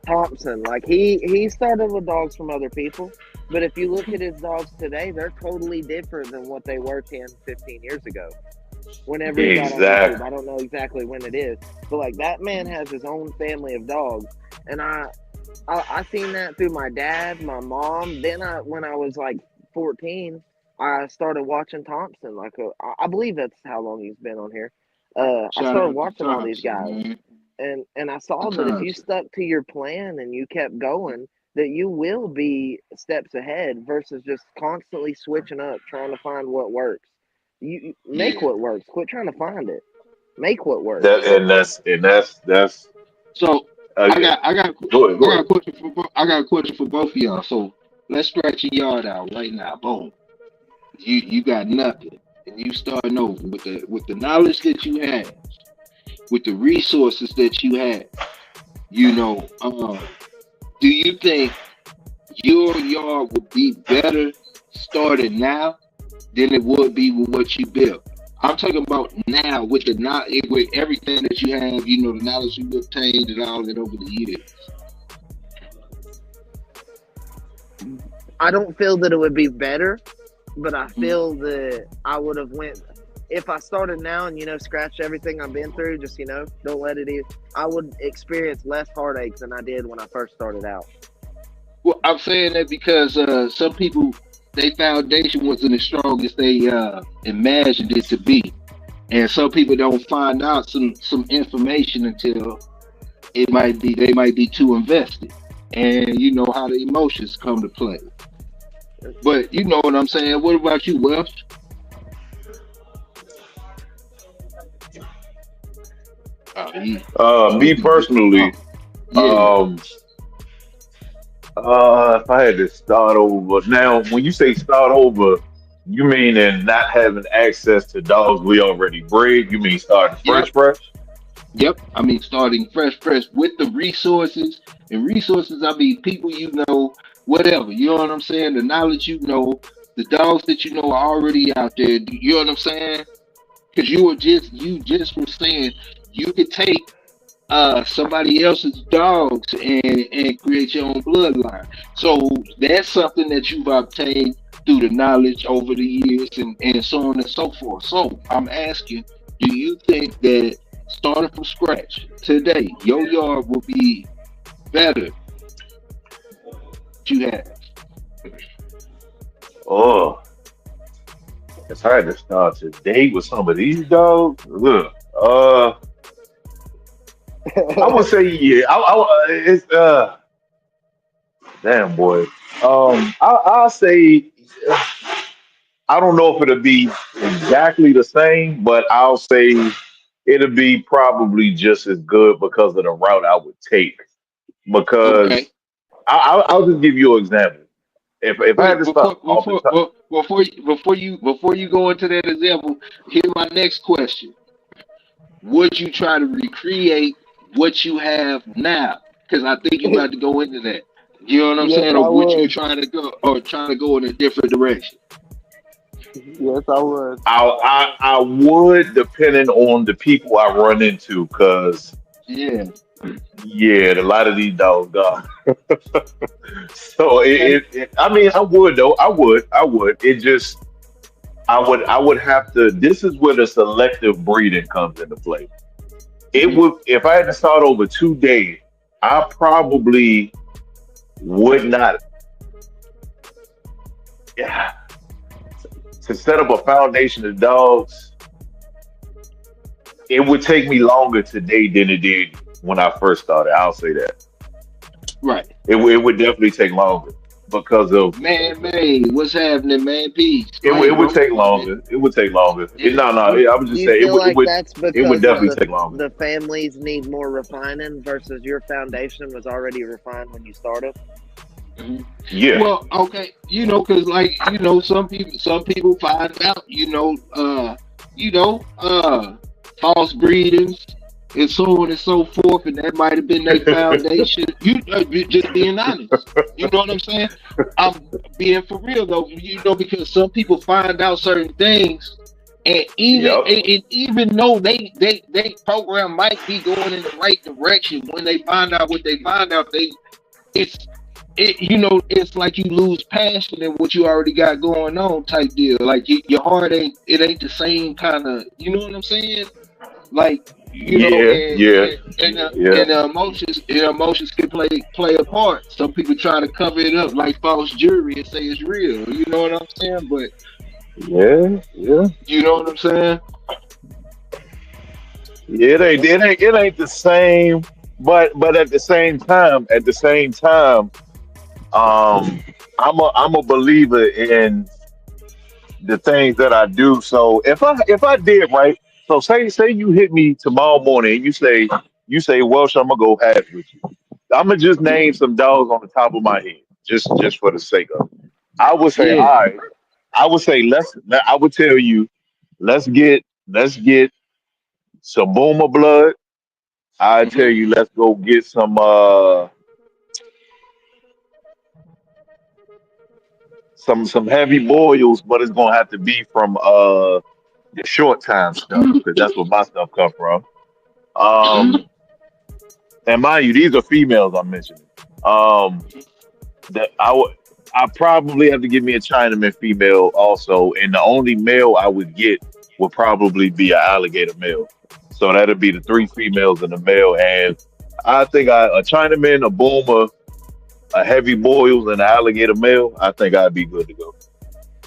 Thompson, like he started with dogs from other people, but if you look at his dogs today, they're totally different than what they were 10, 15 years ago. Whenever he got on YouTube, I don't know exactly when it is, but like that man has his own family of dogs, and I seen that through my dad, my mom. Then when I was like 14, I started watching Thompson. Like I believe that's how long he's been on here. I started watching all these guys, and I saw that if you stuck to your plan and you kept going, that you will be steps ahead versus just constantly switching up, trying to find what works. You make what works. Quit trying to find it. Make what works.
That's.
So I got a question for both of y'all. So let's stretch your yard out right now. Boom. You got nothing, and you starting over with the knowledge that you have, with the resources that you have. Do you think your yard would be better started now than it would be with what you built? I'm talking about now with the with everything that you have, the knowledge you've obtained and all that over the years.
I don't feel that it would be better, but I
Mhm.
feel that I would have went if I started now and scratch everything I've been through. Just don't let it. I would experience less heartache than I did when I first started out.
Well, I'm saying that because some people, their foundation wasn't as strong as they imagined it to be, and some people don't find out some information until it might be they might be too invested, and you know how the emotions come to play. But you know what I'm saying. What about you, Welsh?
Me
He just
personally,
yeah.
um, if I had to start over now, when you say start over, you mean in not having access to dogs we already bred? You mean starting
Yep.
fresh, fresh?
Yep. I mean, starting fresh with the resources and resources. I mean, people whatever. You know what I'm saying? The knowledge the dogs that are already out there. You know what I'm saying? Because you just were saying you could take somebody else's dogs and create your own bloodline. So that's something that you've obtained through the knowledge over the years and so on and so forth. So I'm asking, do you think that starting from scratch today, your yard will be better than what you have?
Oh, it's hard to start today with some of these dogs. Look, I would say yeah. It's damn boy. I'll say I don't know if it'll be exactly the same, but I'll say it'll be probably just as good because of the route I would take.
Okay.
Because I'll just give you an example. If I had
Wait,
to start off the top,
before you go into that example, here's my next question. Would you try to recreate what you have now? Because I think you about to go into that. You know what I'm
Yes,
saying? Or
I
would you
would.
trying to go or trying to go in a different direction?
Yes, I would.
I would depending on the people I run into, because
Yeah.
yeah, a lot of these dogs gone. So
Okay.
I mean, I would though. I would. It just I would have to. This is where the selective breeding comes into play. It
Hmm.
would if I had to start over today. I probably would not. Yeah, to set up a foundation of dogs, it would take me longer today than it did when I first started. I'll say that.
Right.
It would definitely take longer because of
Man, what's happening, man? Peace. Go
it
ahead,
would
bro.
take
Go ahead.
longer. It would take longer.
Yeah.
No, no.
Do you,
I would
do
just
you
say
feel
it
like
would.
that's
It would
because of
definitely
the
take longer.
the families need more refining versus your foundation was already refined when you started?
Mhm.
Yeah.
Well, okay, because like some people find out, you know, uh, false breedings and so on and so forth, and that might have been their foundation. Just being honest, you know what I'm saying? I'm being for real though, because some people find out certain things, and
Yep.
even though they program might be going in the right direction, when they find out what they find out, it's it's like you lose passion in what you already got going on type deal. Like your heart ain't the same kind of, you know what I'm saying? Like,
Yeah. Yeah. Yeah.
and the emotions can play a part. Some people try to cover it up like false jewelry and say it's real. You know what I'm saying? But
Yeah. Yeah.
you know what I'm saying?
Yeah. It ain't the same. But at the same time, I'm a believer in the things that I do. So if I did right, so say you hit me tomorrow morning and you say Welsh, I'm gonna go half with you. I'm gonna just name some dogs on the top of my head, just for the sake of it. I would say,
Yeah.
all right. I would say let's. I would tell you, let's get some Boomer blood. I tell
Hmm.
you, let's go get some heavy boils, but it's gonna have to be from the short time stuff, because that's where my stuff come from. Um, and mind you, these are females I'm mentioning. Um, that I probably have to give me a Chinaman female also, and the only male I would get would probably be an alligator male. So that'd be the three females and a male, and I think a Chinaman, a boomer, a heavy boils, and an alligator male. I think I'd be good to go.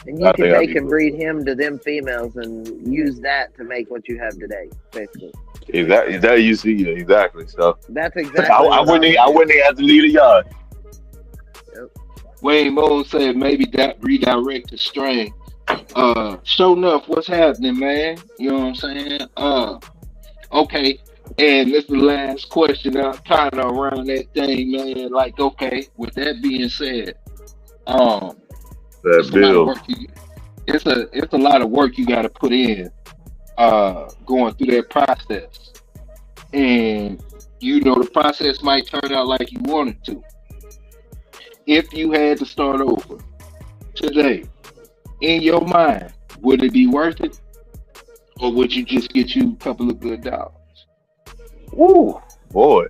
And you
I
can
think I'd
make
be
and
good to
breed
go.
him to them females and use that to make what you have today, basically.
Is that you see? Yeah, exactly. So
That's
I,
exactly
I
what I
wouldn't.
would
I
do.
wouldn't even have to leave the yard.
Yep.
Wayne Moon said maybe that redirect the strain. Show enough, what's happening, man? You know what I'm saying? Okay. And this is the last question, kind of around that thing, man. Like, okay, with that being said, um,
That
it's a lot of
bill.
work it's a lot of work you got to put in, going through that process, and the process might turn out like you wanted to. If you had to start over today, in your mind, would it be worth it, or would you just get you a couple of good dollars?
Woo, boy.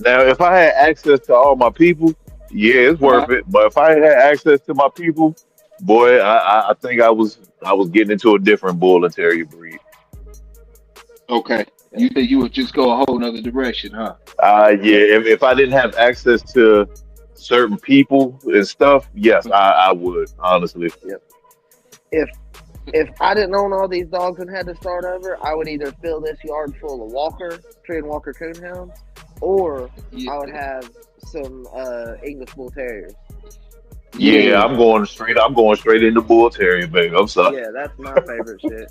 Now, if I had access to all my people, yeah, it's
Uh-huh.
worth it. But if I had access to my people, boy, I think I was getting into a different bull and terrier breed.
Okay. You said you would just go a whole nother direction, huh?
Yeah, if I didn't have access to certain people and stuff, yes, I would honestly.
Yep. If I didn't own all these dogs and had to start over, I would either fill this yard full of tree and Walker Coonhounds, or
Yeah.
I would have some English Bull Terriers.
Yeah,
Yeah.
I'm going straight into bull terrier, baby. I'm sorry.
Yeah, that's my favorite shit.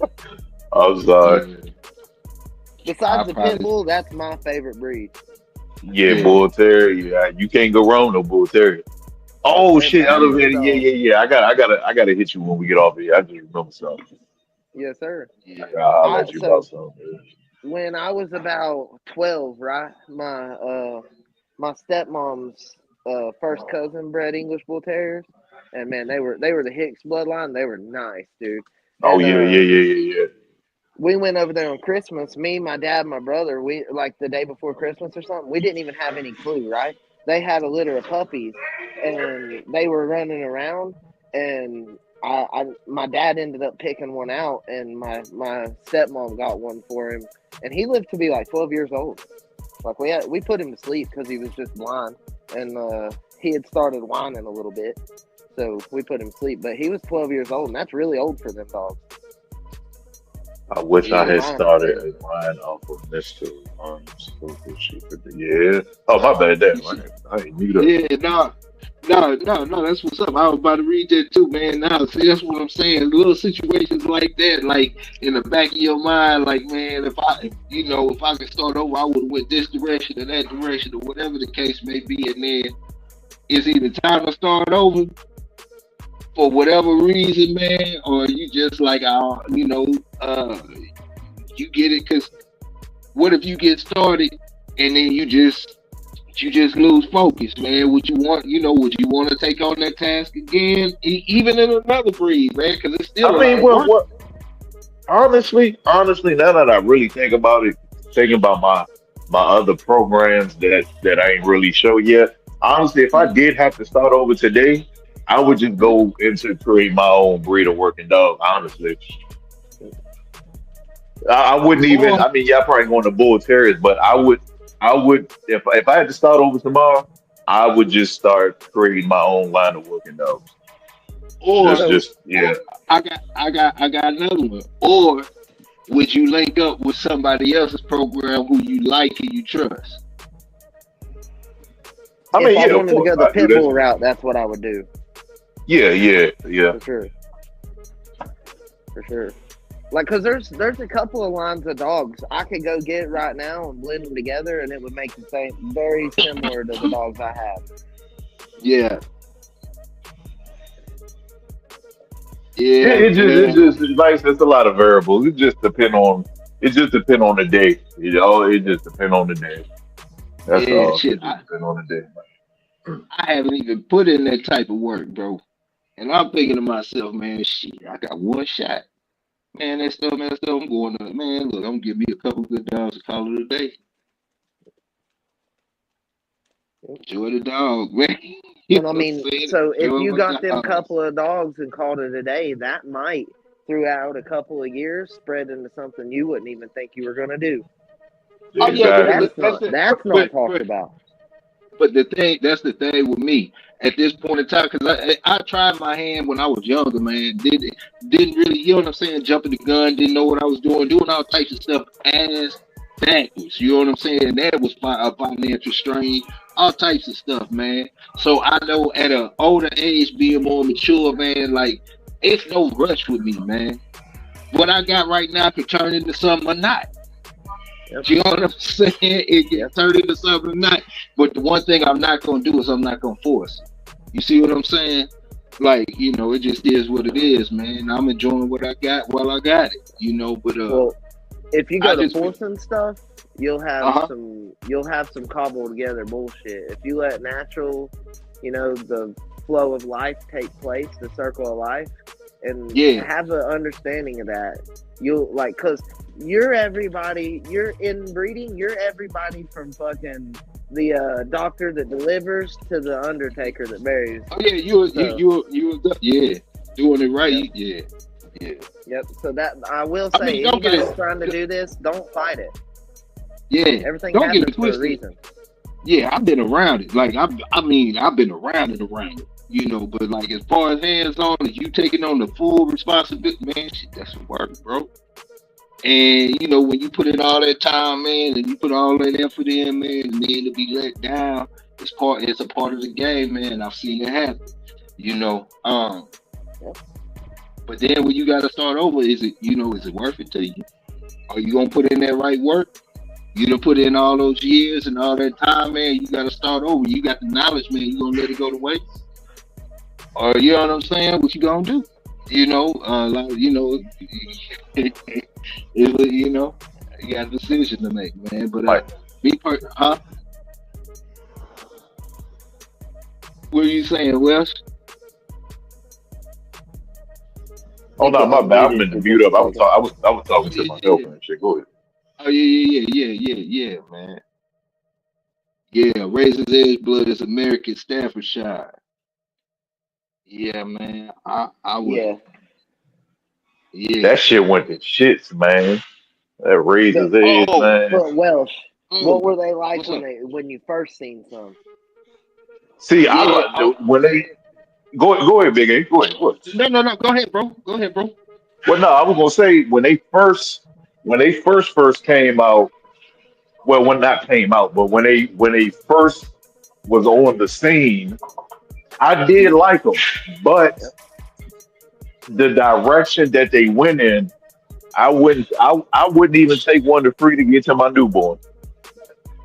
I'm sorry.
Yeah. I
Besides the pit
probably.
bull, that's my favorite breed.
Yeah,
Yeah.
bull terrier. Yeah, you can't go wrong no bull terrier.
Yep,
Oh
and
shit,
fabulous
elevator. Yeah,
dogs.
yeah, yeah. I gotta hit you when we get off here. I just remember something.
Yes, sir.
Yeah.
I'll
I
let you about
so
something.
when I was about 12, right, my stepmom's first cousin bred English Bull Terriers, and man, they were the Hicks bloodline. They were nice, dude.
Oh
And
yeah, yeah, yeah, yeah, yeah.
we went over there on Christmas. Me, my dad, my brother. We like the day before Christmas or something. We didn't even have any clue, right? They had a litter of puppies, and they were running around. And my dad ended up picking one out, and my stepmom got one for him, and he lived to be like 12 years old. Like we put him to sleep because he was just blind, and he had started whining a little bit, so we put him to sleep. But he was 12 years old, and that's really old for them dogs.
I wish I
Yeah.
In
had
my
started
opinion.
a line off of Mr. Yeah. Oh my bad, damn. I ain't mute up.
Yeah. No. No, no, no, that's what's up. I was about to read that too, man. Now, see, that's what I'm saying. Little situations like that, like in the back of your mind, like, man, if I could start over, I would have went this direction or that direction or whatever the case may be. And then it's either time to start over for whatever reason, man, or you just like, you get it. Because what if you get started and then you just lose focus, man? Would you want to take on that task again, even in another breed, man? Because it's still
I
a lot
mean,
of work.
what? Honestly, now that I really think about it, thinking about my other programs that I ain't really show yet. Honestly, if I did have to start over today, I would just go into create my own breed of working dog. Honestly, I wouldn't even.
Or
I mean, yeah, I probably going to bull terriers, but I would if I had to start over tomorrow, I would just start creating my own line of working dogs.
or
So
Just
or
yeah.
I got another one. Or would you link up with somebody else's program who you like and you trust?
I
if
mean,
I
yeah, of
wanted to
course
go the
I do
pit
that
bull
too.
route, that's what I would do
Yeah, yeah, yeah.
for sure, for sure. Like, cause there's a couple of lines of dogs I could go get right now and blend them together, and it would make the same, very similar to the dogs I have.
Yeah,
It,
yeah,
it just it
man.
just it's like it's a lot of variables. It just depend on the day. It just depend on the day. That's
Yeah,
all.
shit.
It just depend on the day.
I haven't even put in that type of work, bro. And I'm thinking to myself, man, shit, I got one shot. Man, that stuff, man, that stuff. I'm going to, man. Look, I'm gonna give me a couple good dogs to call it a day. Enjoy the dog, man. You
And I
know what I'm
mean,
saying?
so if
Enjoy
you
my
got them
dogs.
couple of dogs and called it a day, that might throughout a couple of years spread into something you wouldn't even think you were going to do.
Oh
And
yeah, but
Exactly.
that's it.
that's not talked about.
But the thing, that's the thing with me at this point in time, because I tried my hand when I was younger, man. Didn't really, you know what I'm saying? Jumping the gun, didn't know what I was doing all types of stuff ass backwards. You know what I'm saying? That was a financial strain, all types of stuff, man. So I know at an older age, being more mature, man, like it's no rush with me, man. What I got right now could turn into something or not.
Yep.
You know what I'm saying? It
Yep.
gets turned into something or not. But the one thing I'm not gonna do is I'm not gonna force it. You see what I'm saying? Like, it just is what it is, man. I'm enjoying what I got while I got it, but
Well, if you
I
go to
just
forcing stuff,
uh-huh.
you'll have some cobbled together bullshit. If you let natural, the flow of life take place, the circle of life, and
Yeah.
have an understanding of that, you'll like because you're everybody. You're in breeding. You're everybody from fucking the doctor that delivers to the undertaker that buries.
Oh yeah, you you
So
you you yeah. Doing it right,
yep.
yeah. Yeah.
Yep. So that I will
I mean,
say,
don't get
anybody
it
that's trying to do this, don't fight it.
yeah.
Everything
Don't get it
happens for a
twisted.
reason.
Yeah, I've been around it. Like I've been around it around it. But like as far as hands on, as you taking on the full responsibility, man, shit, that's some work, bro. And when you put in all that time, man, and you put all that effort in, man, and then to be let down, it's a part of the game, man. I've seen it happen, you know.
Yep.
But then when you gotta start over, is it worth it to you? Are you gonna put in that right work? You done put in all those years and all that time, man. You got to start over. You got the knowledge, man. You gonna let it go to waste, or you know what I'm saying? What you gonna do? Like you got a decision to make, man. But
Like,
huh? What are you saying, Wes?
oh
He
no,
couldn't
my bad. I'm
unmute it
in the
for just
mute
a
up.
second.
I was
Oh
talking to
yeah,
my
yeah.
girlfriend and shit. Go ahead.
Oh yeah, man. Yeah, Razor's Edge blood is American Staffordshire. Yeah, man. I would.
Yeah.
Yeah.
That shit went to shits, man. That
The
raises edge,
Oh,
man.
but Welsh,
oh.
what were they like
What's up?
when you first seen some?
See,
Yeah.
when they go ahead, Big A. Go ahead. Go ahead.
No. Go ahead, bro. Go ahead, bro.
Well, no, I was gonna say when they first came out. Well, when not came out, but when they first was on the scene, I did like them, but
Yep.
the direction that they went in, I wouldn't even take one to free to get to my newborn.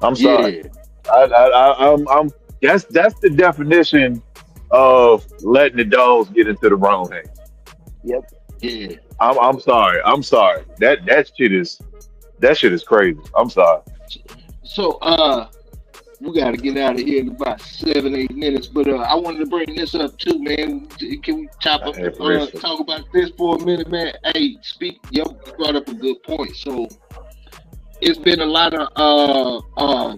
I'm sorry.
Yeah.
I'm that's the definition of letting the dogs get into the wrong hands.
Yep.
Yeah.
I'm sorry. I'm sorry. That shit is crazy. I'm sorry.
So we gotta get out of here in about 7, 8 minutes. But I wanted to bring this up too, man. Can we chop
I
up
have risen.
talk about this for a minute, man? Hey, you brought up a good point. So it's been a lot of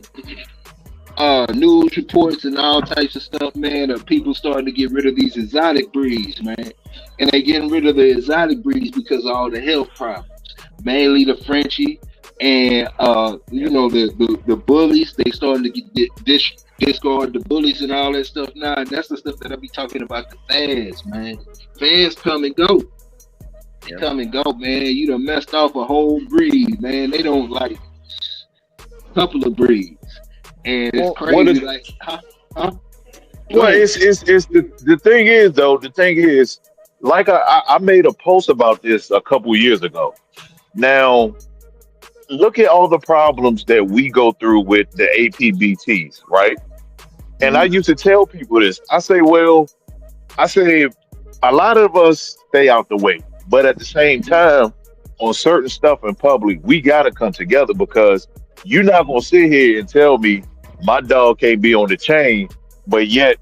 news reports and all types of stuff, man, of people starting to get rid of these exotic breeds, man. And they getting rid of the exotic breeds because of all the health problems. Mainly the Frenchie and the bullies. They starting to discard the bullies and all that stuff now. And that's the stuff that I be talking about, the fads, man. Fads come and go. They
Yep.
come and go, man. You done messed off a whole breed, man. They don't like a couple of breeds. And it's
Well,
What
crazy,
is
like, huh? Go
well?
ahead.
It's the thing is though. The thing is, like I made a post about this a couple years ago. Now look at all the problems that we go through with the APBTs, right? And I
Mhm.
used to tell people this. I say a lot of us stay out the way, but at the same
Mhm.
time, on certain stuff in public, we gotta come together because you're not gonna sit here and tell me my dog can't be on the chain, but yet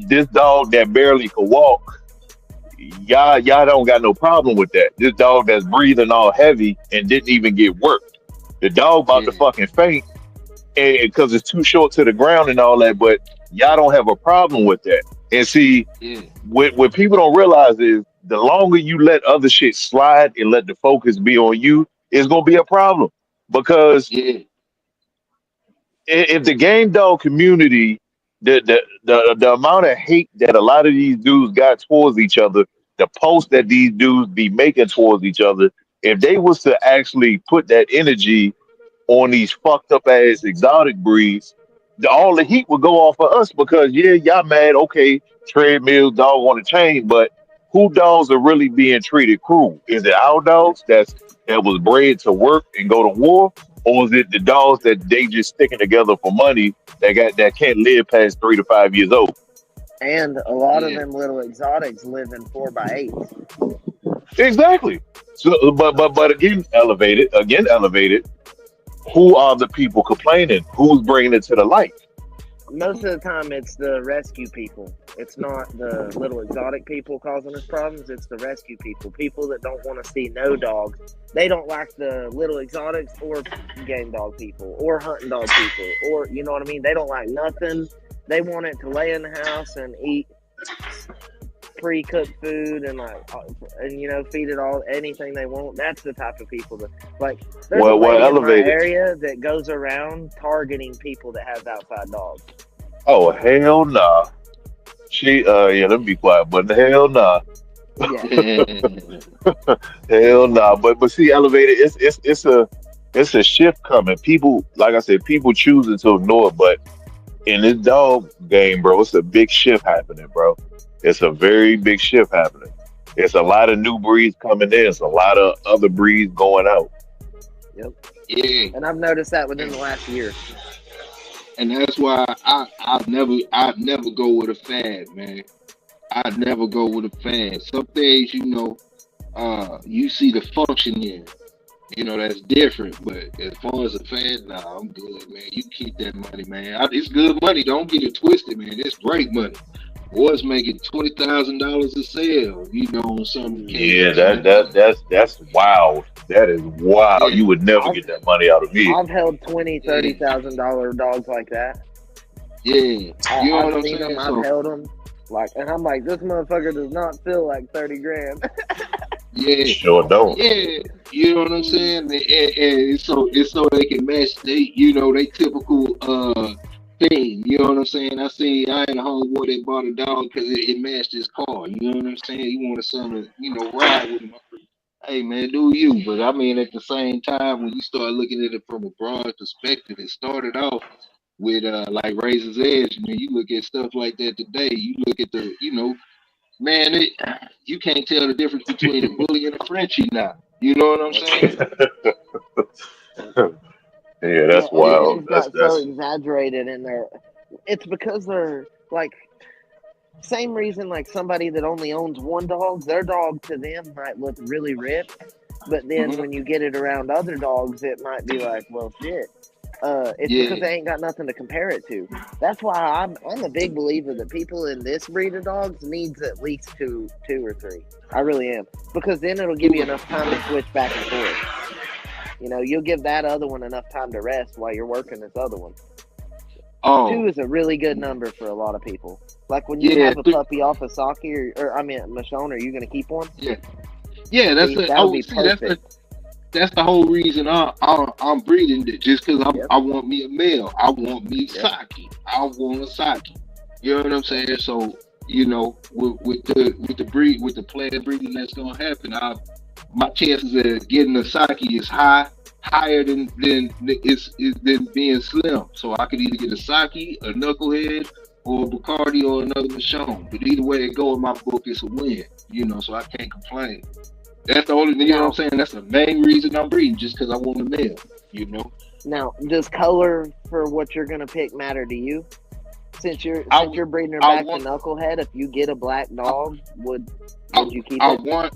this dog that barely could walk, y'all don't got no problem with that. This dog that's breathing all heavy and didn't even get worked. The dog about to
Yeah,
fucking faint and because it's too short to the ground and all that, but y'all don't have a problem with that. And see,
yeah,
what people don't realize is the longer you let other shit slide and let the focus be on you, it's gonna be a problem. Because
yeah,
if the game dog community, the amount of hate that a lot of these dudes got towards each other, the posts that these dudes be making towards each other, if they was to actually put that energy on these fucked up ass exotic breeds, all the heat would go off of us because yeah, y'all mad, okay, treadmill dog on the chain, but who dogs are really being treated cruel? Is it our dogs that was bred to work and go to war? Or is it the dogs that they just sticking together for money that can't live past 3 to 5 years old?
And a lot of
yeah.
them little exotics live in 4x8s.
Exactly. So but again elevated. Who are the people complaining? Who's bringing it to the light?
Most of the time, it's the rescue people. It's not the little exotic people causing us problems. It's the rescue people. People that don't want to see no dogs. They don't like the little exotics or game dog people or hunting dog people or you know what I mean. They don't like nothing. They want it to lay in the house and eat pre-cooked food and and feed it all anything they want. That's the type of people that like. There's a
Well,
lady in my
elevated.
area that goes around targeting people that have outside dogs.
Oh hell nah. She yeah, let me be quiet, but hell nah.
Yeah.
Hell nah. But see, elevated, it's a shift coming. People, like I said, people choosing to ignore it, but in this dog game, bro, it's a big shift happening, bro. It's a very big shift happening. It's a lot of new breeds coming in. It's a lot of other breeds going out.
Yep.
Yeah,
And I've noticed that within the last year.
and that's why I never go with a fad, man. I never go with a fad. Some things, you see the function in. That's different. But as far as a fan, nah, I'm good, man. You keep that money, man. It's good money. Don't get it twisted, man. It's great money. Boys making $20,000 a sale, on some
Yeah,
occasions,
that's wild. That is wild.
Yeah,
You would never
I've
get that money out of me.
I've held 20,
yeah,
$30,000 dogs like that.
yeah. You know what
I've
I'm
seen them.
saying?
I've
So,
held them. And I'm like, this motherfucker does not feel like 30 grand.
yeah,
Sure don't.
yeah. You know what I'm saying? And it's so they can match they typical thing. You know what I'm saying? I had a homeboy that bought a dog because it matched his car. You know what I'm saying? He wanted something to, ride with him. Hey man, do you? But I mean, at the same time, when you start looking at it from a broad perspective, it started off with like Razor's Edge. You look at stuff like that today. You look at man, you can't tell the difference between a bully and a Frenchie now. You know what I'm
Yep.
saying?
Yeah,
Yeah,
that's
Yeah,
wild.
everything's
That's
got so
that's
exaggerated in there. It's because they're like same reason like somebody that only owns one dog, their dog to them might look really ripped, but then
hmm
when you get it around other dogs, it might be like, well, shit. It's because
yeah,
they ain't got nothing to compare it to. That's why I'm a big believer that people in this breed of dogs needs at least two or three. I really am because then it'll give you enough time to switch back and forth. You'll give that other one enough time to rest while you're working this other one. Two
oh,
is a really good number for a lot of people. Like when you
yeah,
have a puppy off of Saki or I mean Michonne, are you going to keep one?
yeah, yeah. That's
See,
it.
that
I
would
would
be
see.
perfect.
That's the whole reason I'm breeding it, just because
Yep,
I want me a male. I want me
yep,
Saki. I want a Saki. You know what I'm saying? So with the breed with the planned breeding that's gonna happen, my chances of getting a Saki is higher than being slim. So I could either get a Saki, a Knucklehead, or a Bacardi or another Michonne. But either way it go in my book, it's a win. So I can't complain. That's the only, you know what I'm
now
saying? That's the main reason I'm breeding, just because I want a male, you know.
now does color for what you're going to pick matter to you? Since you're
I,
since you're breeding her
I
back to
want,
Knucklehead, if you get a black
I,
dog, would
I,
would you keep
I
it?
want,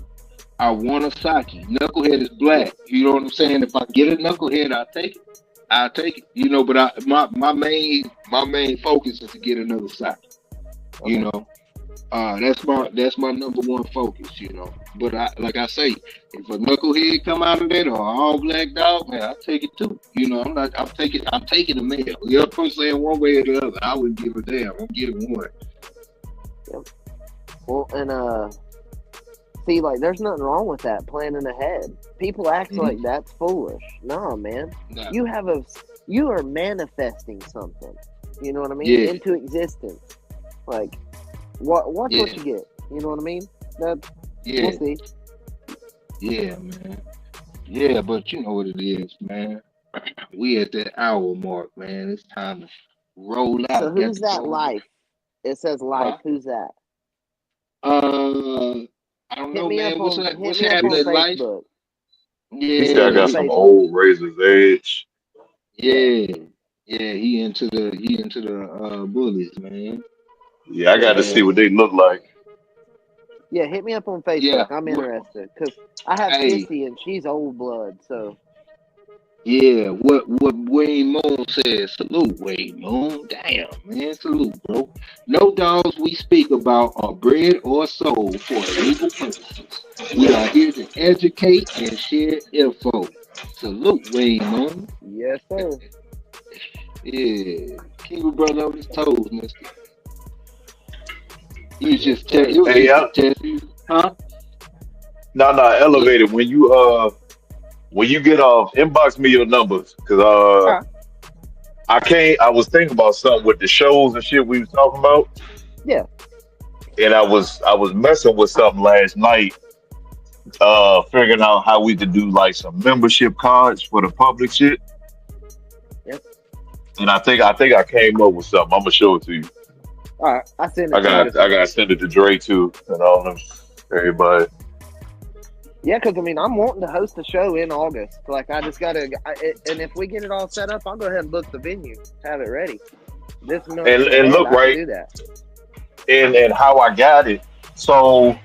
I want a Saki. Knucklehead is
Yeah.
black. You know what I'm saying? If I get a Knucklehead, I'll take it. I'll take it. But my main focus is to get another Saki. You
Okay.
know. That's my number one focus, you know. But like I say, if a knucklehead come out of that or an all black dog, man, I take it too. You know, I'm taking a male. You know what I'm saying? One way or the other, I wouldn't give a damn. I'm getting one.
Yep. Well, and see, like, there's nothing wrong with that, planning ahead. People act
Hmm.
like that's foolish. No, man.
Nah,
You are manifesting something. You know what I mean?
yeah,
Into existence. Like, watch
yeah,
what you get. You know what I mean? That
yeah,
we'll see.
yeah, man. Yeah, but you know what it is, man. We at that hour mark, man. It's time to roll
So
out. Got
who's
to
that
go.
life? It says life.
Huh?
Who's that?
Uh, I don't
Hit
know,
me up
man.
on hit
What's
me up on
happening
He's,
in life?
Facebook.
he
Hit
said
me
I
up
Yeah,
on
got some
Facebook.
old razor's edge.
Yeah.
yeah, yeah. He into the bullies, man.
Yeah, I
Yeah.
got to see
Yeah,
what they look like.
Yeah, hit me up on
yeah.
Facebook. I'm interested because I have
Hey,
Sissy and she's old blood. So
yeah. What Wayne Moon said. Salute, Wayne Moon. Damn, man. Salute, bro. No dogs we speak about are bred or sold for illegal purposes. We are here to educate and share info. Salute, Wayne Moon.
yes, sir.
Yeah, keep a brother on his toes, mister. He was
Yes,
just te-
sir.
it was
Hey,
just a test. Huh?
no,
Yeah.
elevated. When you get off, inbox me your numbers because
All right.
I can't. I was thinking about something with the shows and shit we was talking about,
Yeah.
and I was messing with something last night, figuring out how we could do like some membership cards for the public shit.
Yep.
And I think I came up with something. I'm gonna show it to you.
All right. I send
I
it to you.
got I got to send it to Dre too and all them everybody.
Yeah, because I mean, I'm wanting to host a show in August. Like, I just gotta, and if we get it all set up, I'll go ahead and book the venue, have it ready this month
And
ahead.
look
I can
right
do that.
and how I got it. So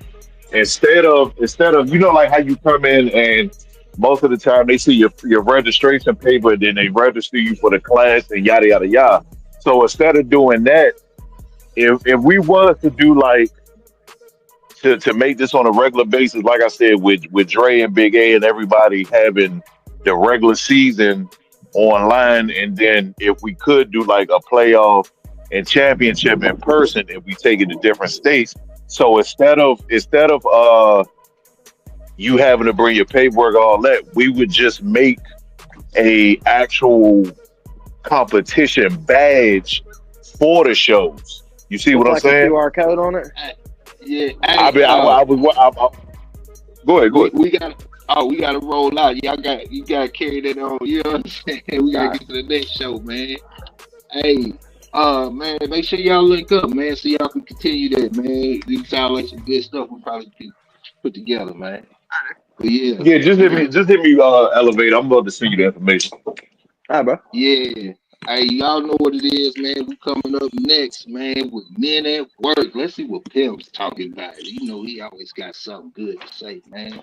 instead of like how you come in and most of the time they see your registration paper and then they register you for the class and yada yada yada. So instead of doing that, if we was to do like to make this on a regular basis, like I said, with Dre and Big A and everybody having the regular season online, and then if we could do like a playoff and championship in person, if we take it to different states. So instead of you having to bring your paperwork, all that, we would just make a actual competition badge for the shows. You see
With
what I'm
like a
saying?
QR code on it.
Hey, yeah.
I
Hey.
mean, I was. Go ahead, go
We
ahead.
we got. Oh, we gotta roll out. You gotta carry that on. You know what I'm saying? We
All
gotta
right.
get to the next show, man. Hey, man, make sure y'all link up, man, so y'all can continue that, man. These sound like some good stuff we probably can put together, man. But yeah,
Yeah, just hit me, elevate. I'm about to send you the information.
All right, bro.
yeah. Hey, y'all know what it is, man. We coming up next, man, with men at work. Let's see what Pimp's talking about. You know he always got something good to say, man.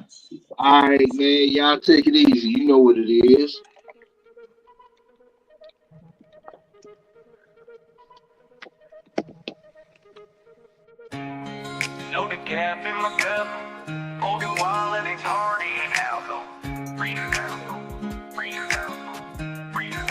All right, man. Y'all take it easy. You know what it is.
No decaf in my cup. Holding wallet, it's hard eating alcohol. Bring it down. Bring it down. Bring it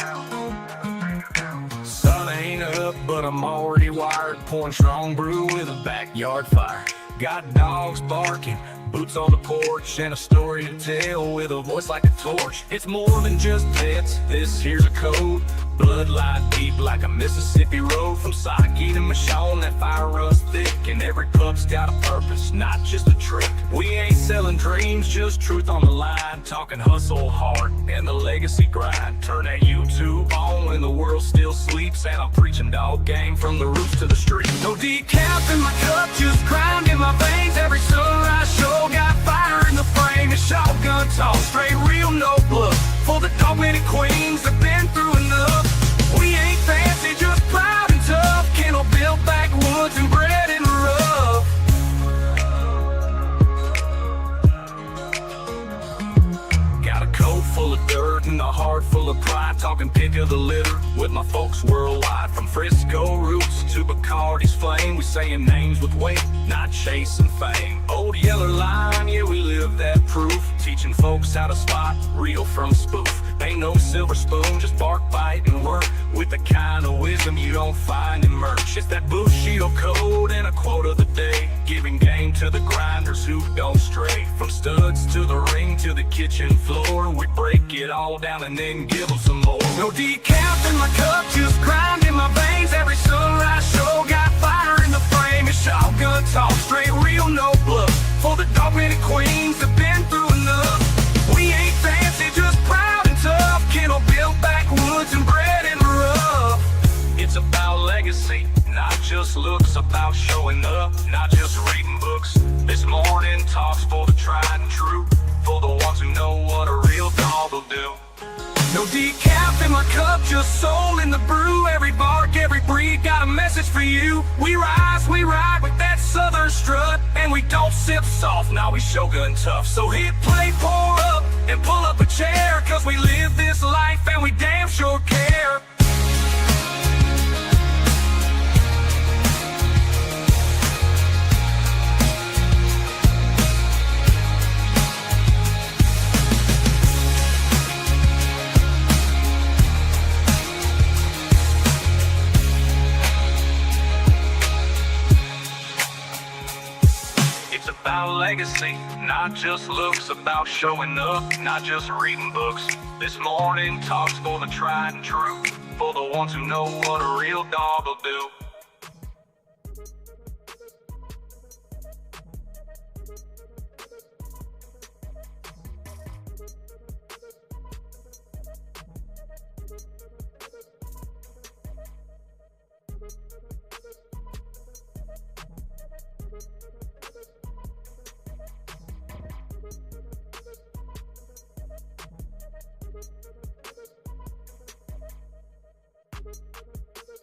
down. Sun ain't up, but I'm already wired. Pouring strong brew with a backyard fire. Got dogs barking, boots on the porch, and a story to tell with a voice like a torch. It's more than just pets, this here's a code. Bloodline deep like a Mississippi road. From Saki to Michonne, that fire runs thick. And every pup's got a purpose, not just a trick. We ain't selling dreams, just truth on the line. Talking hustle hard and the legacy grind. Turn that YouTube on when the world still sleeps. And I'm preaching dog game from the roof to the street. No decaf in my cup, just grind in my veins. Every sunrise show got fire in the frame. And shotgun talk, straight real, no bluff. For the dogman and queens that been through enough. We ain't fancy, just proud and tough. Kennel built backwoods and bred in the rough. Got a coat full of dirt and a heart full of pride, talking pick of the litter with my folks worldwide. From Frisco roots to Bacardi's flame, we saying names with weight, not chasing fame. Old Yeller line, yeah, we live that proof, teaching folks how to spot real from spoof. Ain't no silver spoon, just bark, bite, and work with the kind of wisdom you don't find in merch. It's that Bushido code and a quote of the day, giving game to the grinders who don't stray. From studs to the ring to the kitchen floor, we break it all down and then give them some more. No decaf in my cup, just grind in my veins. Every sunrise show got fire in the frame. It's shotgun talk, straight real, no bluff, for the dogman and queens that been through enough. We ain't fancy, just proud and tough. Kennel built backwoods and bred in the rough. It's about legacy, not just looks, about showing up, not just reading books. This morning talks for the tried and true, for the ones who know what a real dog will do. No decaf in my cup, just soul in the brew. Every bark, every breed got a message for you. We rise, we ride with that southern strut, and we don't sip soft, now we shogun tough. So hit play, pour up, and pull up a chair, cause we live this life and we damn sure care. It's about legacy, not just looks, about showing up, not just reading books. This morning talks for the tried and true, for the ones who know what a real dog will do.